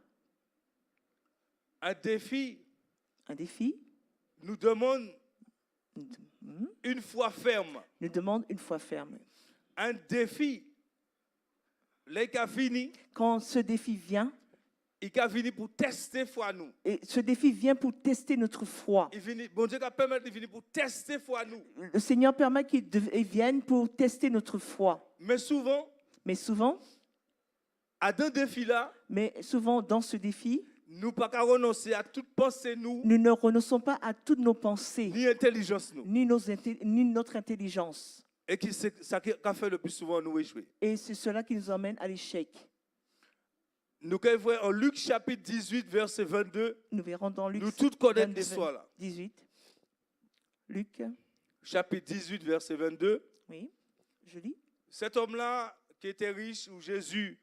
Un défi Un défi nous demande nous une foi ferme. demande une foi ferme. Un défi, les qui a fini, Quand ce défi vient, il a fini pour tester foi nous. et ce défi vient pour tester notre foi. Bon Dieu a permis de venir pour tester foi nous. Le Seigneur permet qu'il vienne pour tester notre foi. Mais souvent, souvent dans ce défi, nous pas qu'à renoncer à toute pensée nous, nous ne renonçons pas à toutes nos pensées, ni intelligence nous. ni notre intelligence. Et c'est ça qui a fait le plus souvent nous échouer. Et c'est cela qui nous emmène à l'échec. Nous pouvons voir en Luc chapitre 18, verset 22. Nous verrons dans Luc Nous tous connaissons 22, l'histoire là. 18. Luc, Chapitre 18, verset 22. oui, je lis. Cet homme-là qui était riche, ou Jésus,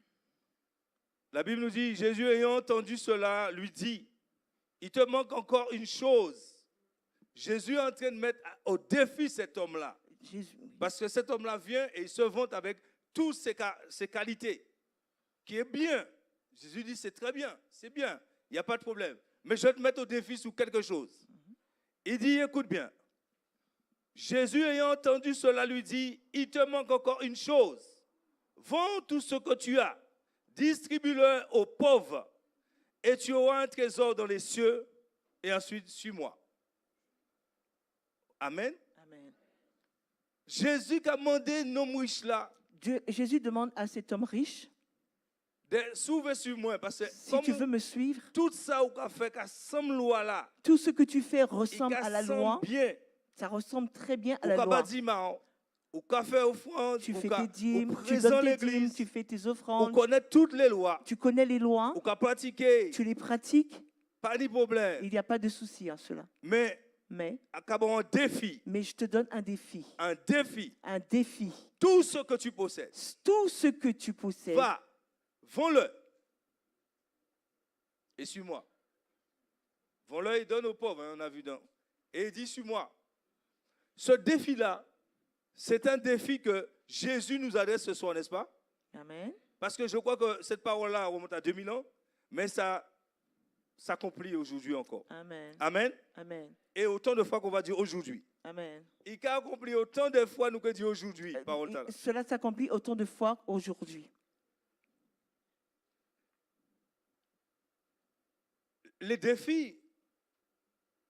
la Bible nous dit, Jésus ayant entendu cela, lui dit, il te manque encore une chose. Jésus est en train de mettre au défi cet homme-là. Parce que cet homme-là vient et il se vante avec toutes ses qualités, qui est bien. Jésus dit, c'est très bien, c'est bien, il n'y a pas de problème. Mais je vais te mettre au défi sur quelque chose. Il dit, écoute bien, Jésus ayant entendu cela lui dit, il te manque encore une chose. Vends tout ce que tu as, distribue-le aux pauvres, et tu auras un trésor dans les cieux, et ensuite suis-moi. Amen. Amen. Jésus qui a demandé un homme riche là, Jésus demande à cet homme riche, de s'ouvrir sur moi, parce que si tu veux me suivre, tout ça ou qu'a fait qu'à semble loi là, tout ce que tu fais il ressemble à la loi. bien. Ça ressemble très bien à Ou la qu'a loi. pas dit mal, ou qu'a fait offrande, Tu ou fais qu'a tes dîmes, ou tu présent donnes tes dîmes, l'église, tu fais tes ou offrandes, connaît toutes les lois, tu connais les lois, ou qu'a pratiqué, tu les pratiques, pas de problème. il n'y a pas de souci à cela. Mais Mais à un défi, je te donne un défi. un défi. Un défi. Tout ce que tu possèdes, Tout ce que tu possèdes, va, vends-le. Et suis-moi. Vends-le et donne aux pauvres, hein, on a vu dans. Et il dit, suis-moi. Ce défi-là, c'est un défi que Jésus nous adresse ce soir, n'est-ce pas? Amen. Parce que je crois que cette parole-là remonte à 2000 ans, mais ça s'accomplit aujourd'hui encore. Amen. Amen. Amen. Et autant de fois qu'on va dire aujourd'hui. Amen. Il a accompli autant de fois nous que dit aujourd'hui. Parole là. Cela s'accomplit autant de fois aujourd'hui. Les défis,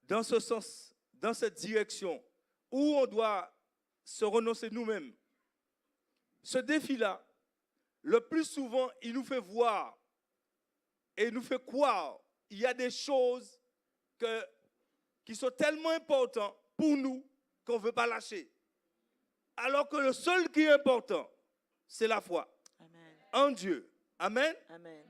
dans ce sens, dans cette direction, où on doit se renoncer nous-mêmes, ce défi-là, le plus souvent, il nous fait voir et il nous fait croire il y a des choses qui sont tellement importantes pour nous qu'on ne veut pas lâcher. Alors que le seul qui est important, c'est la foi Amen. en Dieu. Amen. Amen.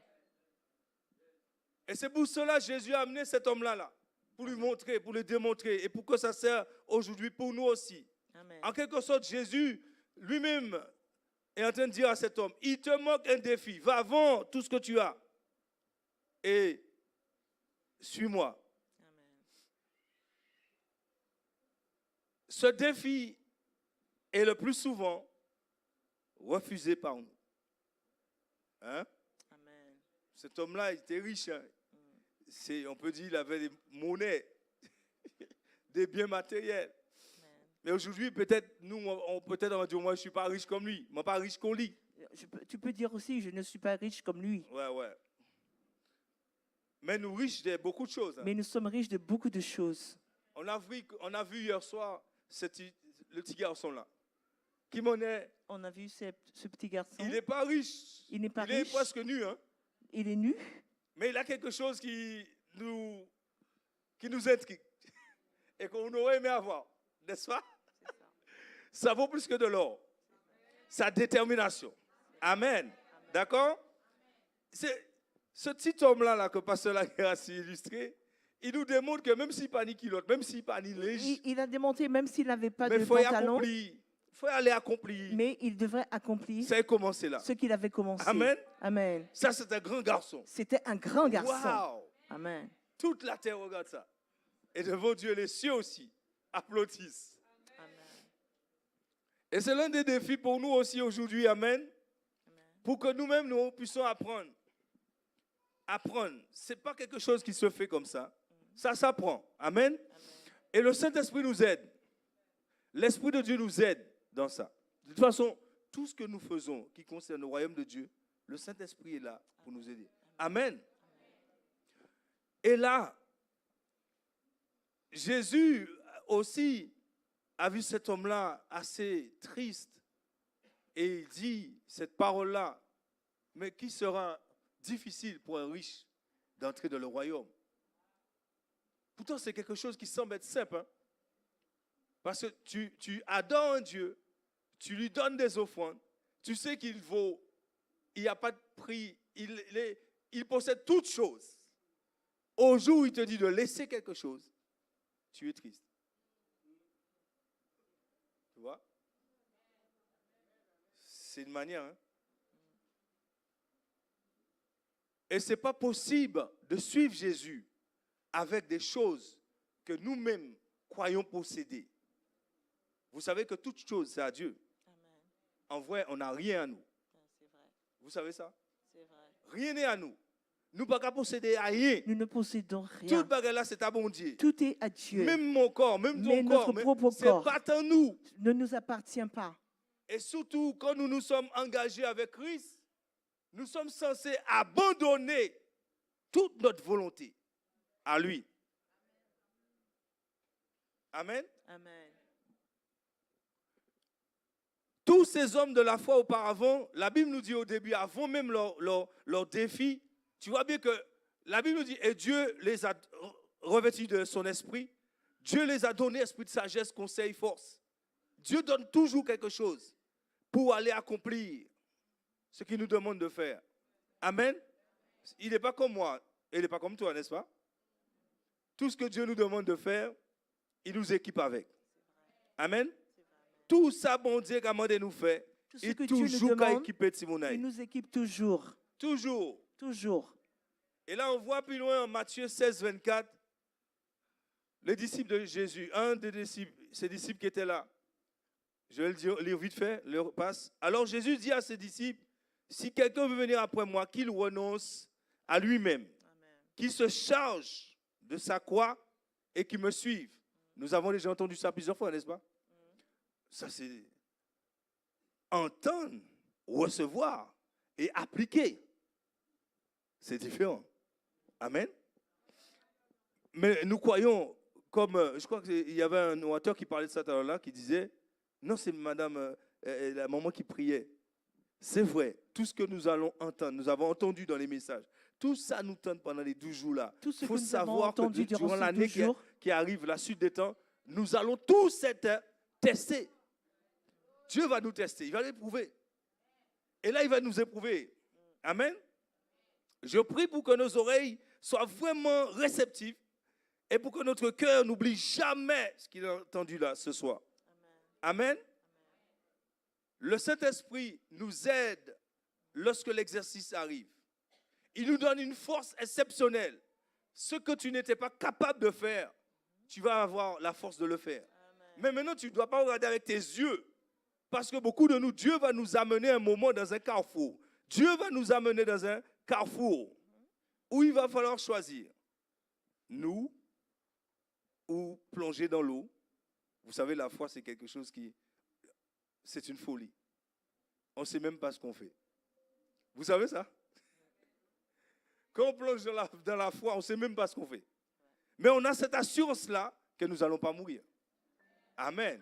Et c'est pour cela que Jésus a amené cet homme-là, pour lui montrer, pour lui démontrer, et pour que ça sert aujourd'hui pour nous aussi. Amen. En quelque sorte, Jésus lui-même est en train de dire à cet homme, il te manque un défi, va, vends tout ce que tu as et suis-moi. Amen. Ce défi est le plus souvent refusé par nous. Hein? Amen. Cet homme-là, il était riche. Hein? On peut dire qu'il avait des monnaies, des biens matériels. Amen. Mais aujourd'hui, peut-être, nous, on va dire, moi, je ne suis pas riche comme lui. Moi, pas riche qu'on lit. Tu peux dire aussi, je ne suis pas riche comme lui. Ouais. Mais nous riches de beaucoup de choses. Hein. Mais nous sommes riches de beaucoup de choses. On a vu hier soir le petit garçon là. Qui m'en est. On a vu ce petit garçon. Il n'est pas riche. Il n'est pas riche. Il est presque nu. Hein. Il est nu. Mais il a quelque chose qui nous intrigue. Et qu'on aurait aimé avoir. N'est-ce pas? Ça vaut plus que de l'or. Sa détermination. Amen. D'accord? C'est ce petit homme-là que Pasteur Laguerre a illustré, il nous démontre que même s'il n'a ni culotte, même s'il n'a ni linge, il a démontré même s'il n'avait pas mais de pantalon, il faut aller accomplir. Mais il devrait accomplir ça a commencé là. Ce qu'il avait commencé. Amen. Amen. Ça, c'est un grand garçon. C'était un grand garçon. Wow. Amen. Toute la terre regarde ça. Et devant Dieu, les cieux aussi applaudissent. Amen. Et c'est l'un des défis pour nous aussi aujourd'hui. Amen. Amen. Pour que nous-mêmes, nous puissions apprendre. Apprendre, ce n'est pas quelque chose qui se fait comme ça. Ça s'apprend. Amen. Et le Saint-Esprit nous aide. L'Esprit de Dieu nous aide dans ça. De toute façon, tout ce que nous faisons qui concerne le royaume de Dieu, le Saint-Esprit est là pour nous aider. Amen. Et là, Jésus aussi a vu cet homme-là assez triste. Et il dit cette parole-là, mais qui sera difficile pour un riche d'entrer dans le royaume. Pourtant, c'est quelque chose qui semble être simple. Hein? Parce que tu adores un Dieu, tu lui donnes des offrandes, tu sais qu'il vaut, il n'y a pas de prix, il possède toutes choses. Au jour où il te dit de laisser quelque chose, tu es triste. Tu vois? C'est une manière. Hein? Et ce n'est pas possible de suivre Jésus avec des choses que nous-mêmes croyons posséder. Vous savez que toute chose, c'est à Dieu. Amen. En vrai, on n'a rien à nous. C'est vrai. Vous savez ça? C'est vrai. Rien n'est à nous. Nous ne pouvons pas posséder à rien. Nous ne possédons Tout rien. bagage là, c'est à bon Dieu. Tout est à Dieu. Même mon corps, même Mais ton notre corps, propre c'est corps pas à nous. ne nous appartient pas. Et surtout, quand nous nous sommes engagés avec Christ, nous sommes censés abandonner toute notre volonté à lui. Amen. Amen. Tous ces hommes de la foi auparavant, la Bible nous dit au début, avant même leur défi, tu vois bien que la Bible nous dit, et Dieu les a revêtus de son esprit, Dieu les a donné esprit de sagesse, conseil, force. Dieu donne toujours quelque chose pour aller accomplir ce qu'il nous demande de faire. Amen. Il n'est pas comme moi, et il n'est pas comme toi, n'est-ce pas? Tout ce que Dieu nous demande de faire, il nous équipe avec. Amen. Tout ça, bon Dieu, comment de nous fait, Tout ce il que Dieu nous toujours demande, équipé de Simonaï. il nous équipe toujours. Toujours. Toujours. Et là, on voit plus loin en Matthieu 16, 24, les disciples de Jésus, un des disciples, ses disciples qui étaient là. Je vais le lire vite fait, le passe. Alors Jésus dit à ses disciples, si quelqu'un veut venir après moi, qu'il renonce à lui-même, qu'il se charge de sa croix et qu'il me suive. Nous avons déjà entendu ça plusieurs fois, n'est-ce pas? Ça, c'est entendre, recevoir et appliquer. C'est différent. Amen. Mais nous croyons, comme je crois qu'il y avait un orateur qui parlait de ça tout à l'heure, qui disait, non, c'est madame, la maman qui priait. C'est vrai, tout ce que nous allons entendre, nous avons entendu dans les messages, tout ça nous tente pendant les 12 jours là. Tout ce Il faut que nous avons savoir entendu que durant durant ces l'année 12 jours, qui arrive, la suite des temps, nous allons tous être testés. Dieu va nous tester, il va l'éprouver. Et là, il va nous éprouver. Amen. Je prie pour que nos oreilles soient vraiment réceptives et pour que notre cœur n'oublie jamais ce qu'il a entendu là ce soir. Amen. Le Saint-Esprit nous aide lorsque l'exercice arrive. Il nous donne une force exceptionnelle. Ce que tu n'étais pas capable de faire, tu vas avoir la force de le faire. Mais maintenant, tu ne dois pas regarder avec tes yeux. Parce que beaucoup de nous, Dieu va nous amener un moment dans un carrefour. Dieu va nous amener dans un carrefour où il va falloir choisir. Nous ou plonger dans l'eau. Vous savez, la foi, c'est quelque chose qui... C'est une folie. On ne sait même pas ce qu'on fait. Vous savez ça? Quand on plonge dans la foi, on ne sait même pas ce qu'on fait. Mais on a cette assurance-là que nous n'allons pas mourir. Amen.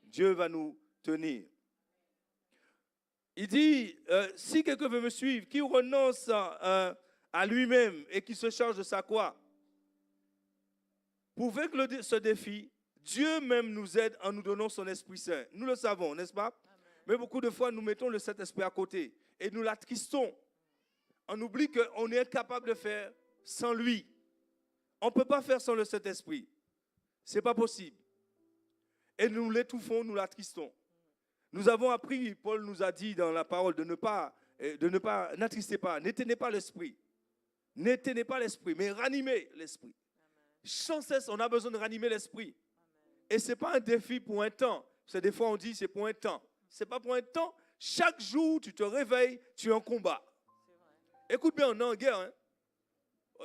Dieu va nous tenir. Il dit, si quelqu'un veut me suivre, qui renonce à lui-même et qui se charge de sa croix, pour vaincre ce défi, Dieu même nous aide en nous donnant son Esprit Saint. Nous le savons, n'est-ce pas? Amen. Mais beaucoup de fois, nous mettons le Saint-Esprit à côté et nous l'attristons. On oublie qu'on est incapable de faire sans lui. On ne peut pas faire sans le Saint-Esprit. Ce n'est pas possible. Et nous l'étouffons, nous l'attristons. Nous avons appris, Paul nous a dit dans la parole, n'attristez pas, n'éteignez pas l'esprit. N'éteignez pas l'esprit, mais ranimez l'esprit. Sans cesse, on a besoin de ranimer l'esprit. Et ce n'est pas un défi pour un temps. C'est des fois, on dit c'est pour un temps. Ce n'est pas pour un temps. Chaque jour, tu te réveilles, tu es en combat. Écoute bien, on est en guerre. Hein?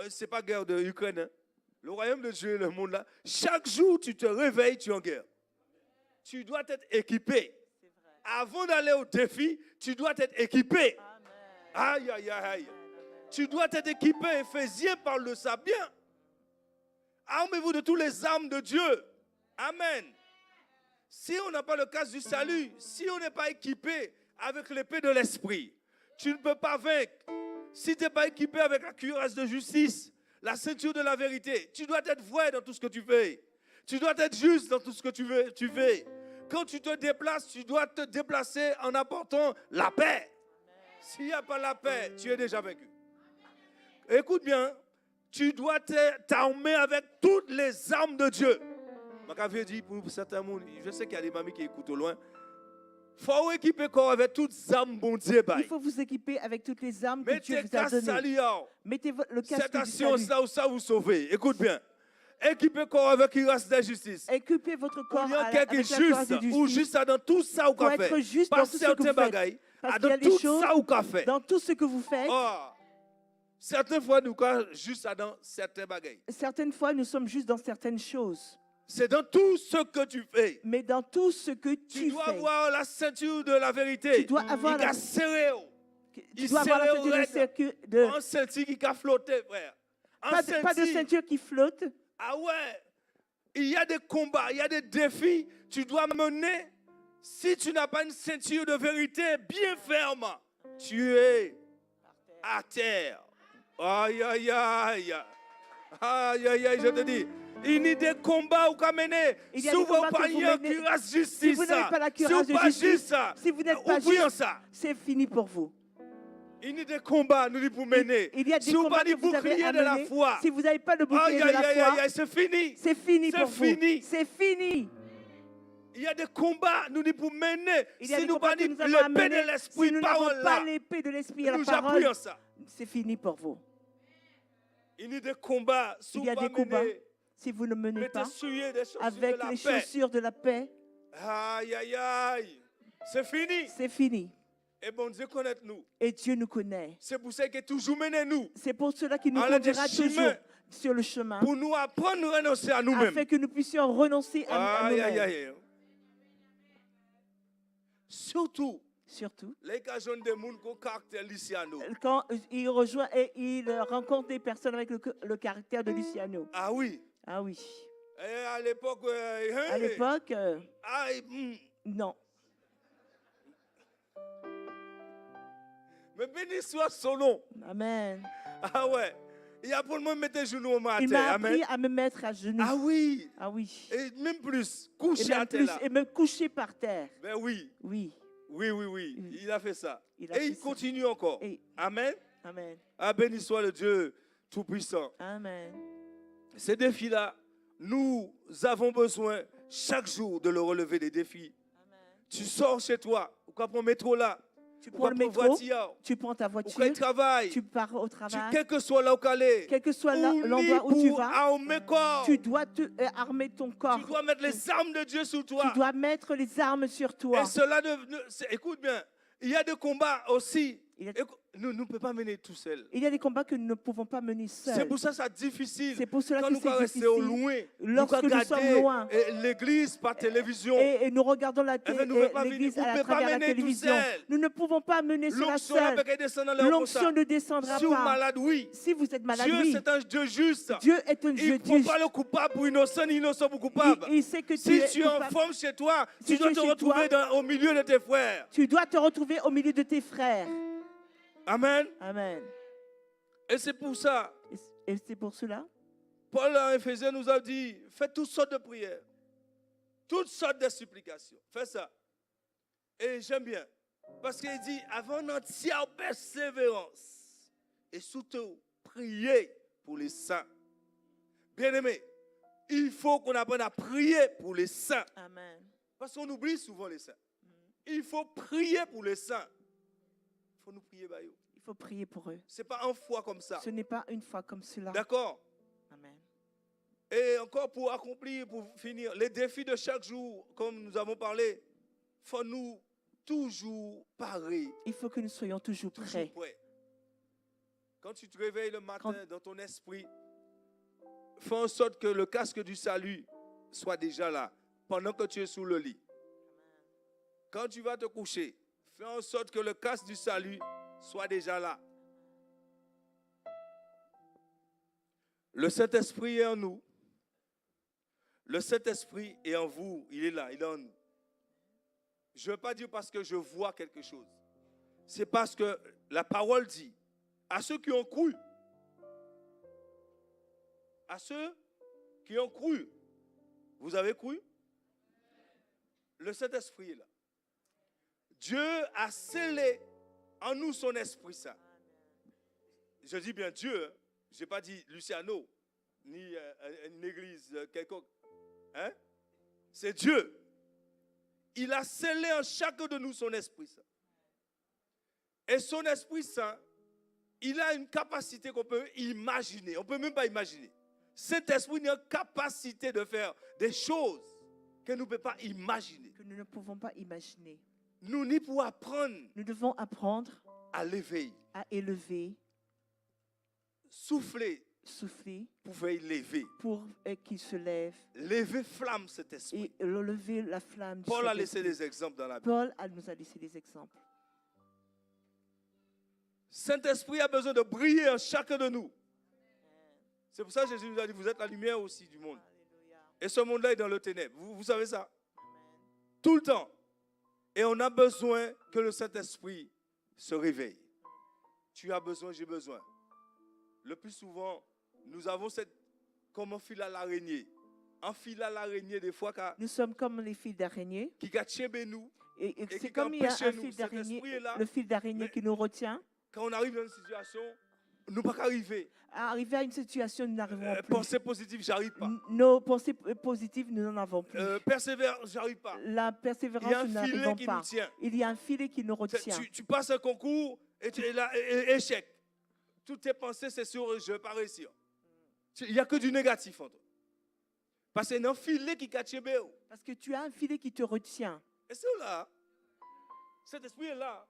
Ce n'est pas guerre de Ukraine. Hein? Le royaume de Dieu, le monde là. Chaque jour, tu te réveilles, tu es en guerre. Tu dois être équipé. Avant d'aller au défi, tu dois être équipé. Aïe, aïe, aïe, aïe. Tu dois être équipé. Éphésiens parle de ça bien. Armez-vous de tous les armes de Dieu. Amen. Si on n'a pas le casque du salut, si on n'est pas équipé avec l'épée de l'esprit, tu ne peux pas vaincre. Si tu n'es pas équipé avec la cuirasse de justice, la ceinture de la vérité, tu dois être vrai dans tout ce que tu fais. Tu dois être juste dans tout ce que tu fais. Quand tu te déplaces, tu dois te déplacer en apportant la paix. S'il n'y a pas la paix, tu es déjà vaincu. Écoute bien, tu dois t'armer avec toutes les armes de Dieu. Je dit pour certains monde, je sais qu'il y a des mamies qui écoutent au loin. Il faut équiper corps avec toutes les armes bon Dieu. Il faut vous équiper avec toutes les armes que Dieu vous a données. Mettez le casque cette du assurance salut. là où ça vous sauvez. Écoute bien. Équipez corps avec la cuirasse de justice. Équipez votre corps avec la cuirasse de justice. Ou juste dans tout ça ou pour fait. être juste Pas dans tout ce que vous certains faites. bagailles. Parce qu'il y a Dans des tout choses, ça ou fait. dans tout ce que vous faites, Oh. Certaines fois, nous sommes juste dans certains bagailles. Certaines fois, nous sommes juste dans certaines choses. C'est dans tout ce que tu fais. Mais dans tout ce que tu dois fais, avoir la ceinture de la vérité. tu dois avoir la ceinture de... Un ceinture qui a flotté, frère. Pas de ceinture qui flotte. Ah ouais. Il y a des combats, il y a des défis. Tu dois mener. Si tu n'as pas une ceinture de vérité bien ferme, tu es à terre. Aïe, aïe, aïe. Aïe, aïe, aïe, je te dis. Il y a des combats où mener. Souvent, pas une cuirasse justice. Si vous n'avez pas la cuirasse de justice, si vous n'êtes pas juste, c'est fini pour vous. Il y a des combats, nous pour mener. Il y a des combats que vous avez à mener. Si vous n'avez pas le bouclier de la foi, c'est fini. C'est fini pour vous. C'est fini. Il y a des combats, nous dit pour mener. Si nous pas l'épée de l'esprit, si nous n'avons pas l'épée de l'esprit et la parole, c'est fini pour vous. Il y a des combats. Il y a des combats. Si vous ne menez pas avec les chaussures de la paix, aïe, aïe, aïe. C'est fini. C'est fini. Et bon Dieu connaît nous. Et Dieu nous connaît. C'est pour ça qu'il toujours mené nous. C'est pour cela qu'il nous conduira toujours sur le chemin. Pour nous apprendre à renoncer à nous-mêmes. Afin que nous puissions renoncer à nous-mêmes. Aïe, aïe, aïe. Surtout, les gens des gens qui ont caractère Luciano. Quand il rejoint et il rencontre des personnes avec le caractère de Luciano. Ah oui. Ah oui. Et à l'époque. À l'époque. Non. Mais béni soit son nom. Amen. Ah ouais. Il a pour me mettre genoux au matin. Il m'a appris à me mettre à genoux. Ah oui. Ah oui. Et même plus, coucher à terre. Et me coucher par terre. Ben oui. Oui. Oui. Il a fait ça. Il continue encore. Amen. Amen. Ah, béni soit le Dieu Tout-Puissant. Amen. Ces défis-là, nous avons besoin chaque jour de le relever des défis. Amen. Tu sors chez toi, ou quand on métro là, tu prends le métro, tu prends ta voiture, tu pars au travail, quel que soit là où aller, quel que soit l'endroit où tu vas, tu dois armer ton corps. Tu dois mettre les armes de Dieu sur toi. Tu dois mettre les armes sur toi. Et cela, écoute bien, il y a des combats aussi. Nous ne pouvons pas mener tout seul. Il y a des combats que nous ne pouvons pas mener seuls. C'est pour ça que c'est difficile. C'est pour cela quand que nous c'est difficile. Loin, lorsque nous sommes loin, l'église par télévision, et nous regardons l'église à travers la télévision, nous ne pouvons pas mener cela seul. L'onction ne descendra pas. Malade, oui. Si vous êtes malade, Dieu, c'est un Dieu juste. Dieu est un Dieu juste. Il ne prend pas le coupable pour innocent, ni innocent pour coupable. Il sait que si tu es en forme chez toi, tu dois te retrouver au milieu de tes frères. Tu dois te retrouver au milieu de tes frères. Amen. Amen. Et c'est pour ça. Et c'est pour cela. Paul en Éphésiens nous a dit, faites toutes sortes de prières, toutes sortes de supplications. Fais ça. Et j'aime bien. Parce qu'il dit, avant une entière persévérance. Et surtout, priez pour les saints. Bien-aimés, il faut qu'on apprenne à prier pour les saints. Amen. Parce qu'on oublie souvent les saints. Il faut prier pour les saints. Il faut nous prier, Bayou. Il faut prier pour eux. Ce n'est pas une fois comme ça. Ce n'est pas une fois comme cela. D'accord. Amen. Et encore pour accomplir, pour finir, les défis de chaque jour, comme nous avons parlé, il faut nous toujours parer. Il faut que nous soyons toujours prêts. Quand tu te réveilles le matin dans ton esprit, fais en sorte que le casque du salut soit déjà là, pendant que tu es sous le lit. Quand tu vas te coucher, fais en sorte que le casque du salut soit déjà là. Le Saint-Esprit est en nous. Le Saint-Esprit est en vous. Il est là, il est en nous. Je ne veux pas dire parce que je vois quelque chose. C'est parce que la parole dit à ceux qui ont cru. À ceux qui ont cru. Vous avez cru? Le Saint-Esprit est là. Dieu a scellé en nous son Esprit Saint. Je dis bien Dieu, hein? Je n'ai pas dit Luciano, ni une église quelconque. Hein? C'est Dieu. Il a scellé en chacun de nous son Esprit Saint. Et son Esprit Saint, il a une capacité qu'on peut imaginer. On ne peut même pas imaginer. Cet esprit a une capacité de faire des choses que nous ne pouvons pas imaginer. Que nous ne pouvons pas imaginer. Nous n'y pouvons apprendre. Nous devons apprendre à l'éveil. À élever. souffler pouvait lever. Pour qu'il se lève. Lever flamme cet esprit. Et lever la flamme. Paul a laissé des exemples dans la Bible. Paul nous a laissé des exemples. Saint-Esprit a besoin de briller en chacun de nous. C'est pour ça que Jésus nous a dit, vous êtes la lumière aussi du monde. Et ce monde-là est dans le ténèbre. Vous savez ça? Tout le temps. Et on a besoin que le Saint-Esprit se réveille. Tu as besoin, j'ai besoin. Le plus souvent, nous avons cette, comme un fil à l'araignée. Un fil à l'araignée, des fois, nous sommes comme les fils d'araignée. Qui gâchent nous. Et c'est comme il y a un fil d'araignée, le fil d'araignée qui nous retient. Quand on arrive dans une situation, nous ne pouvons pas arriver. Arriver à une situation, nous n'arrivons plus. Pensée positive, j'arrive pas. Nos pensées positives, nous n'en avons plus. Persévérance, j'arrive pas. La persévérance, nous n'arrivons pas. Il y a un filet qui nous retient. Tu passes un concours et tu es là, échec. Toutes tes pensées, c'est sur je ne vais pas réussir. Il n'y a que du négatif en toi. Parce que c'est un filet qui cache. Parce que tu as un filet qui te retient. Et c'est là. Cet esprit est là.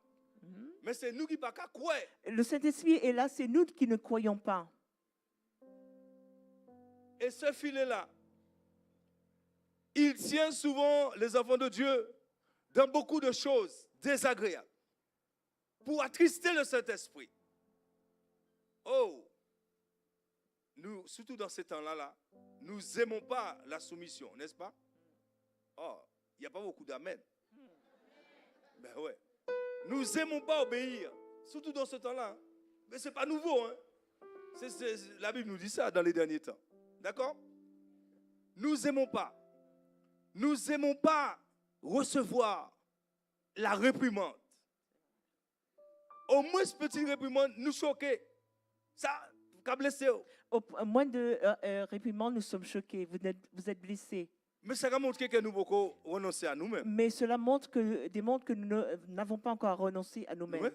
Mais c'est nous qui ne pouvons pas croire. Le Saint-Esprit est là, c'est nous qui ne croyons pas. Et ce filet-là, il tient souvent les enfants de Dieu dans beaucoup de choses désagréables pour attrister le Saint-Esprit. Oh, nous, surtout dans ces temps-là, nous n'aimons pas la soumission, n'est-ce pas? Oh, il n'y a pas beaucoup d'amen. Ben ouais. Nous n'aimons pas obéir, surtout dans ce temps-là. Mais ce n'est pas nouveau. Hein? La Bible nous dit ça dans les derniers temps. D'accord? Nous n'aimons pas. Nous n'aimons pas recevoir la réprimande. Au moins, ce petit réprimande nous choquer. Ça, qu'a blessé. Au moins de réprimande, nous sommes choqués. Vous êtes blessés. Mais ça montre que nous pouvons renoncer à nous-mêmes. Mais cela démontre que nous n'avons pas encore renoncé à nous-mêmes. Oui.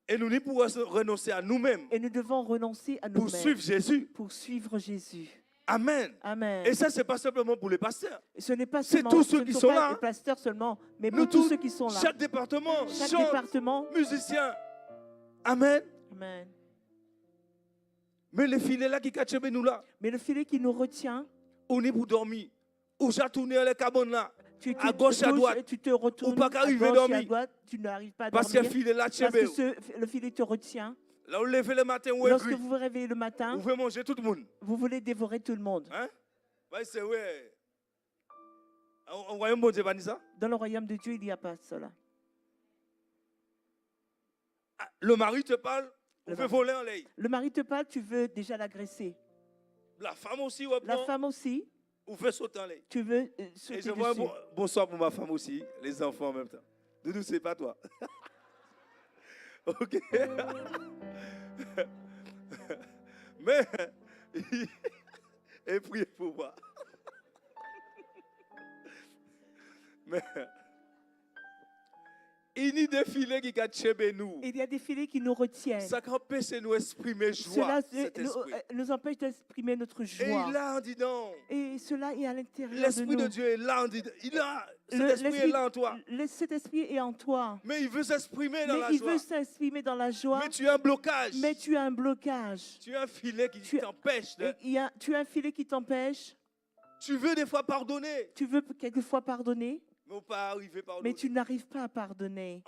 Et nous pouvons renoncer à nous-mêmes. Et nous devons renoncer à nous-mêmes. Pour suivre Jésus. Pour suivre Jésus. Amen. Amen. Et ça, ce n'est pas simplement pour les pasteurs. Ce n'est pas seulement tous ceux qui sont là. Les pasteurs seulement, mais pour tous ceux qui sont là. Chaque département, chaque département, musicien. Amen. Amen. Mais le filet là qui cache nous là. Mais le filet qui nous retient. On est pour dormir. Ou j'ai tourné les cabanes là. À gauche, à droite. Tu te retournes. Ou pas qu'arriver à dormir. Tu n'arrives pas à dormir. Parce que le filet là, parce que le filet te retient. Là, vous levez le matin, lorsque vous vous réveillez le matin, vous voulez manger tout le monde. Vous voulez dévorer tout le monde. Hein? Ouais, c'est vrai. Au royaume de Dieu, pas ça? Dans le royaume de Dieu, il n'y a pas cela. Le mari te parle, vous veux voler en l'air. Le mari te parle, tu veux déjà l'agresser. La femme aussi, la femme aussi. Vous veux sauter en l'air. Tu veux sauter. Et je vois bonsoir pour ma femme aussi, les enfants en même temps. Doudou, c'est pas toi. Ok. Mais, et priez pour moi. Mais, il y a des filets qui nous. Il y a des filets qui nous retiennent. Ça empêche de nous exprimer joie. Cela nous empêche d'exprimer notre joie. Et il est là en disant. Et cela est à l'intérieur de nous. L'Esprit de Dieu est là en disant. Cet esprit est là en toi. Cet esprit est en toi. Mais il veut s'exprimer dans la joie. Il veut s'exprimer dans la joie. Mais tu as un blocage. Mais tu as un blocage. Tu as un filet qui t'empêche. Tu as un filet qui t'empêche. Tu veux des fois pardonner. Tu veux quelquefois pardonner. Mais tu n'arrives pas à pardonner.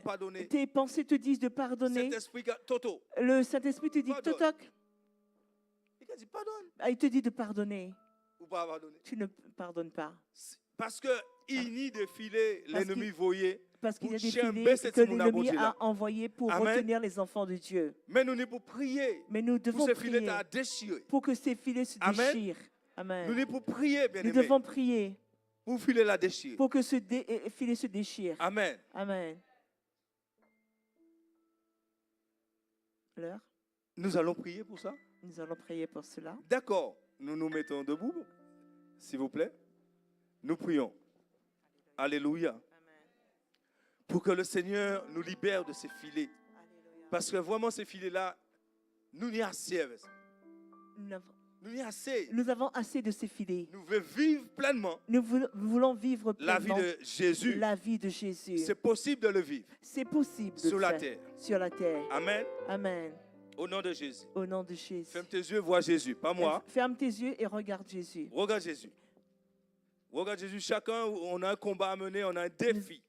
Pardonner. Tes pensées te disent de pardonner. Le Saint-Esprit te dit totoc. Il te dit de pardonner. Tu ne pardonnes pas. Parce qu'il y a des filets, l'ennemi voyait. Parce qu'il y a des filets que l'ennemi a envoyés pour retenir les enfants de Dieu. Mais nous devons prier. Mais nous devons prier pour que ces filets se déchirent. Amen. Nous devons prier, bien nous devons prier. Pour filer la déchire. Pour que ce filet se déchire. Amen. Amen. Alors, nous allons prier pour ça. Nous allons prier pour cela. D'accord. Nous nous mettons debout, s'il vous plaît. Nous prions. Alléluia. Amen. Pour que le Seigneur nous libère de ces filets. Alléluia. Parce que vraiment ces filets-là, nous n'y assez avec ça. Nous avons assez de ces filets. Nous voulons vivre pleinement. Nous voulons vivre pleinement la vie de Jésus. La vie de Jésus. C'est possible de le vivre. C'est possible de sur la terre. Sur la terre. Amen. Amen. Au nom de Jésus. Au nom de Jésus. Ferme tes yeux, vois Jésus, pas moi. Ferme tes yeux et regarde Jésus. Regarde Jésus. Regarde Jésus. Chacun, on a un combat à mener, on a un défi.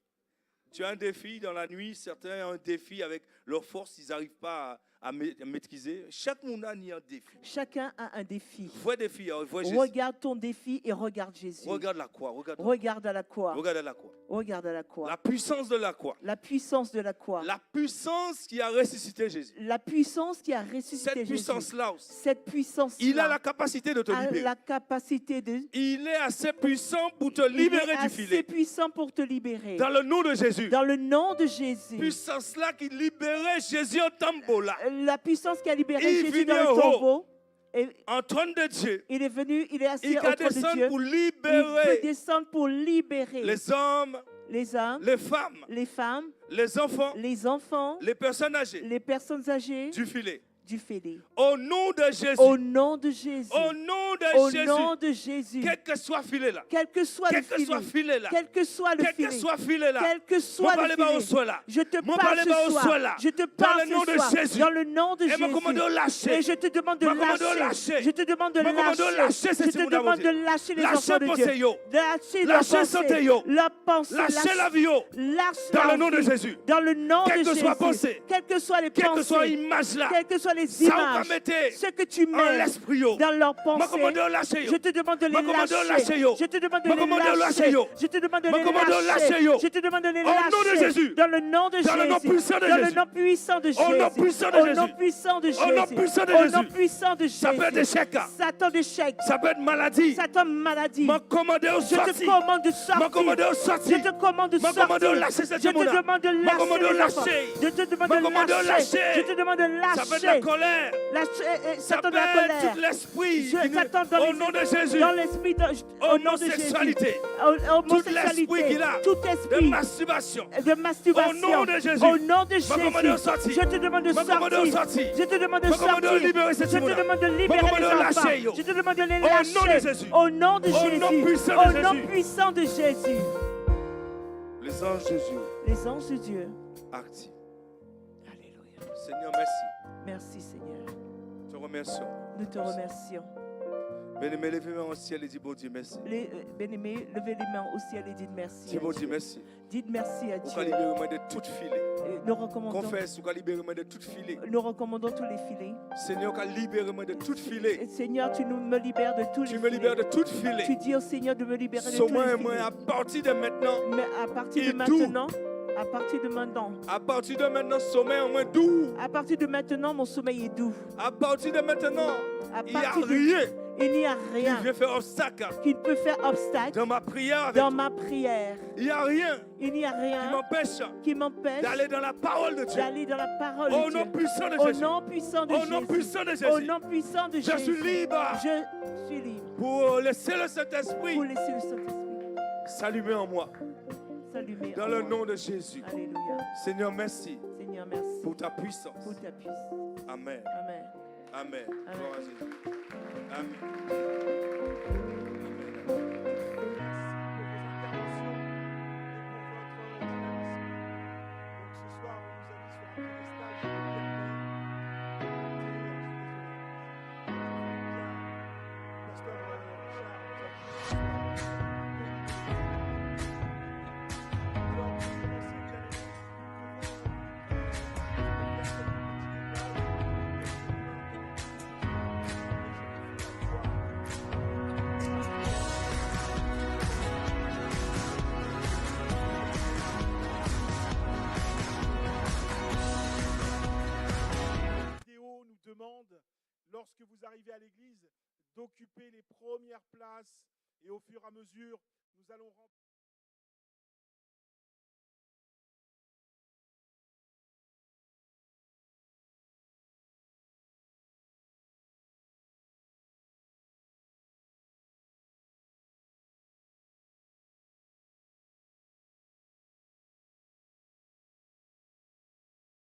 Tu as un défi dans la nuit, certains ont un défi avec leur force, ils n'arrivent pas à maîtriser. Chaque monde a un défi. Chacun a un défi. Vois défi, vois Jésus. Regarde ton défi et regarde Jésus. Regarde la croix. Regarde à la croix. Regarde à la croix. Regarde à la croix. La puissance de la croix. La puissance de la croix. La puissance qui a ressuscité Jésus. La puissance qui a ressuscité Cette Jésus. puissance-là aussi. Cette puissance-là. Il a la capacité de te libérer. La capacité de. Il est assez puissant pour te libérer du filet. Assez puissant pour te libérer. Dans le nom de Jésus. Dans le nom de Jésus. Puissance-là qui libérait Jésus en tambola. La puissance qui a libéré Jésus dans le tombeau. En trône de Dieu. Il est venu, il est assis au trône de Dieu. Pour libérer. Il peut descendre pour libérer les hommes, les femmes, les enfants, les personnes âgées, du filet. Au nom de Jésus. Au nom de Jésus. Au nom de Jésus. Au nom de Jésus. Quel que soit filet là. Quel que soit le filet là. Quel que soit le filet là. Quel que soit le filet. Je te parle ce soir. Je te parle ce soir. Dans le nom de Jésus. Et je te demande de lâcher. Je te demande de lâcher. Je te demande de lâcher les enfants de Dieu. Lâcher leur pensée. Lâcher la vie. Dans le nom de Jésus. Dans le nom de Jésus. Quelle que soit pensée. Quelles que soient les pensées. Quelle que soit image là. Quelles que soient les images, ce que tu mets dans leur pensée, je te demande de les lâcher. Je te demande de les lâcher. Je te demande de les lâcher. Je te demande de les lâcher. Dans le nom de Jésus. Dans le nom puissant de Jésus. Au nom puissant de Jésus. Au nom puissant de Jésus. Ça peut être échec. Satan d'échec. Ça peut être maladie. Satan maladie. Je te commande de sortir. Je te commande de sortir. Je te demande de sortir. Je te demande de lâcher. Je te demande de lâcher. Je te demande de lâcher. Ça peut être la colère. Satan de la colère. Tout l'esprit. Au nom de Jésus. Dans l'esprit. Au nom de Jésus. Tout l'esprit qu'il a. Tout esprit. De masturbation. Au nom de Jésus. Au nom de Jésus. Je te demande de sortir. Je te demande de sortir. Je te demande de libérer les enfants. Je te demande de les lâcher. Au nom de Jésus. Au nom puissant de Jésus. Les anges de Dieu. Les anges de Dieu. Actifs. Alléluia. Seigneur, merci. Merci Seigneur. Te remercions. Nous te remercions. Bien-aimé, levez les mains au ciel et dis bon Dieu merci. Bien-aimé, levez les mains au ciel et dites merci. Dis bon Dieu merci. Dites merci à Dieu. Vous libérez de toute filet. Nous recommandons. Confesse, vous libérez de toute filet. Nous recommandons tous les filets. Seigneur, libérez de toute filet. Seigneur, tu me libères de tous les filets. Tu me libères de toute filet. Tu dis au Seigneur de me libérer de tous les filets. À partir de maintenant. Mais à partir de maintenant. À partir de maintenant. À partir de maintenant, sommeil en moins doux. À partir de maintenant, mon sommeil est doux. À partir de maintenant, il n'y a rien. Il n'y a rien. Qui peut faire obstacle. Qui ne peut faire obstacle. Dans ma prière. Dans ma prière. Il n'y a rien. Il n'y a rien. Qui m'empêche. D'aller dans la parole de Dieu. D'aller dans la parole de Dieu. Au nom puissant de Jésus. Au nom puissant de Jésus. Au nom puissant de Jésus. Au nom puissant de Jésus. Je suis libre. Je suis libre. Pour laisser le Saint-Esprit. Pour laisser le Saint-Esprit. S'allumer en moi. Dans le nom de Jésus. Alléluia. Seigneur, merci. Seigneur, merci. Pour ta puissance. Pour ta puissance. Amen. Amen. Amen. Amen. Amen. Lorsque vous arrivez à l'église, d'occuper les premières places et au fur et à mesure, nous allons remplir.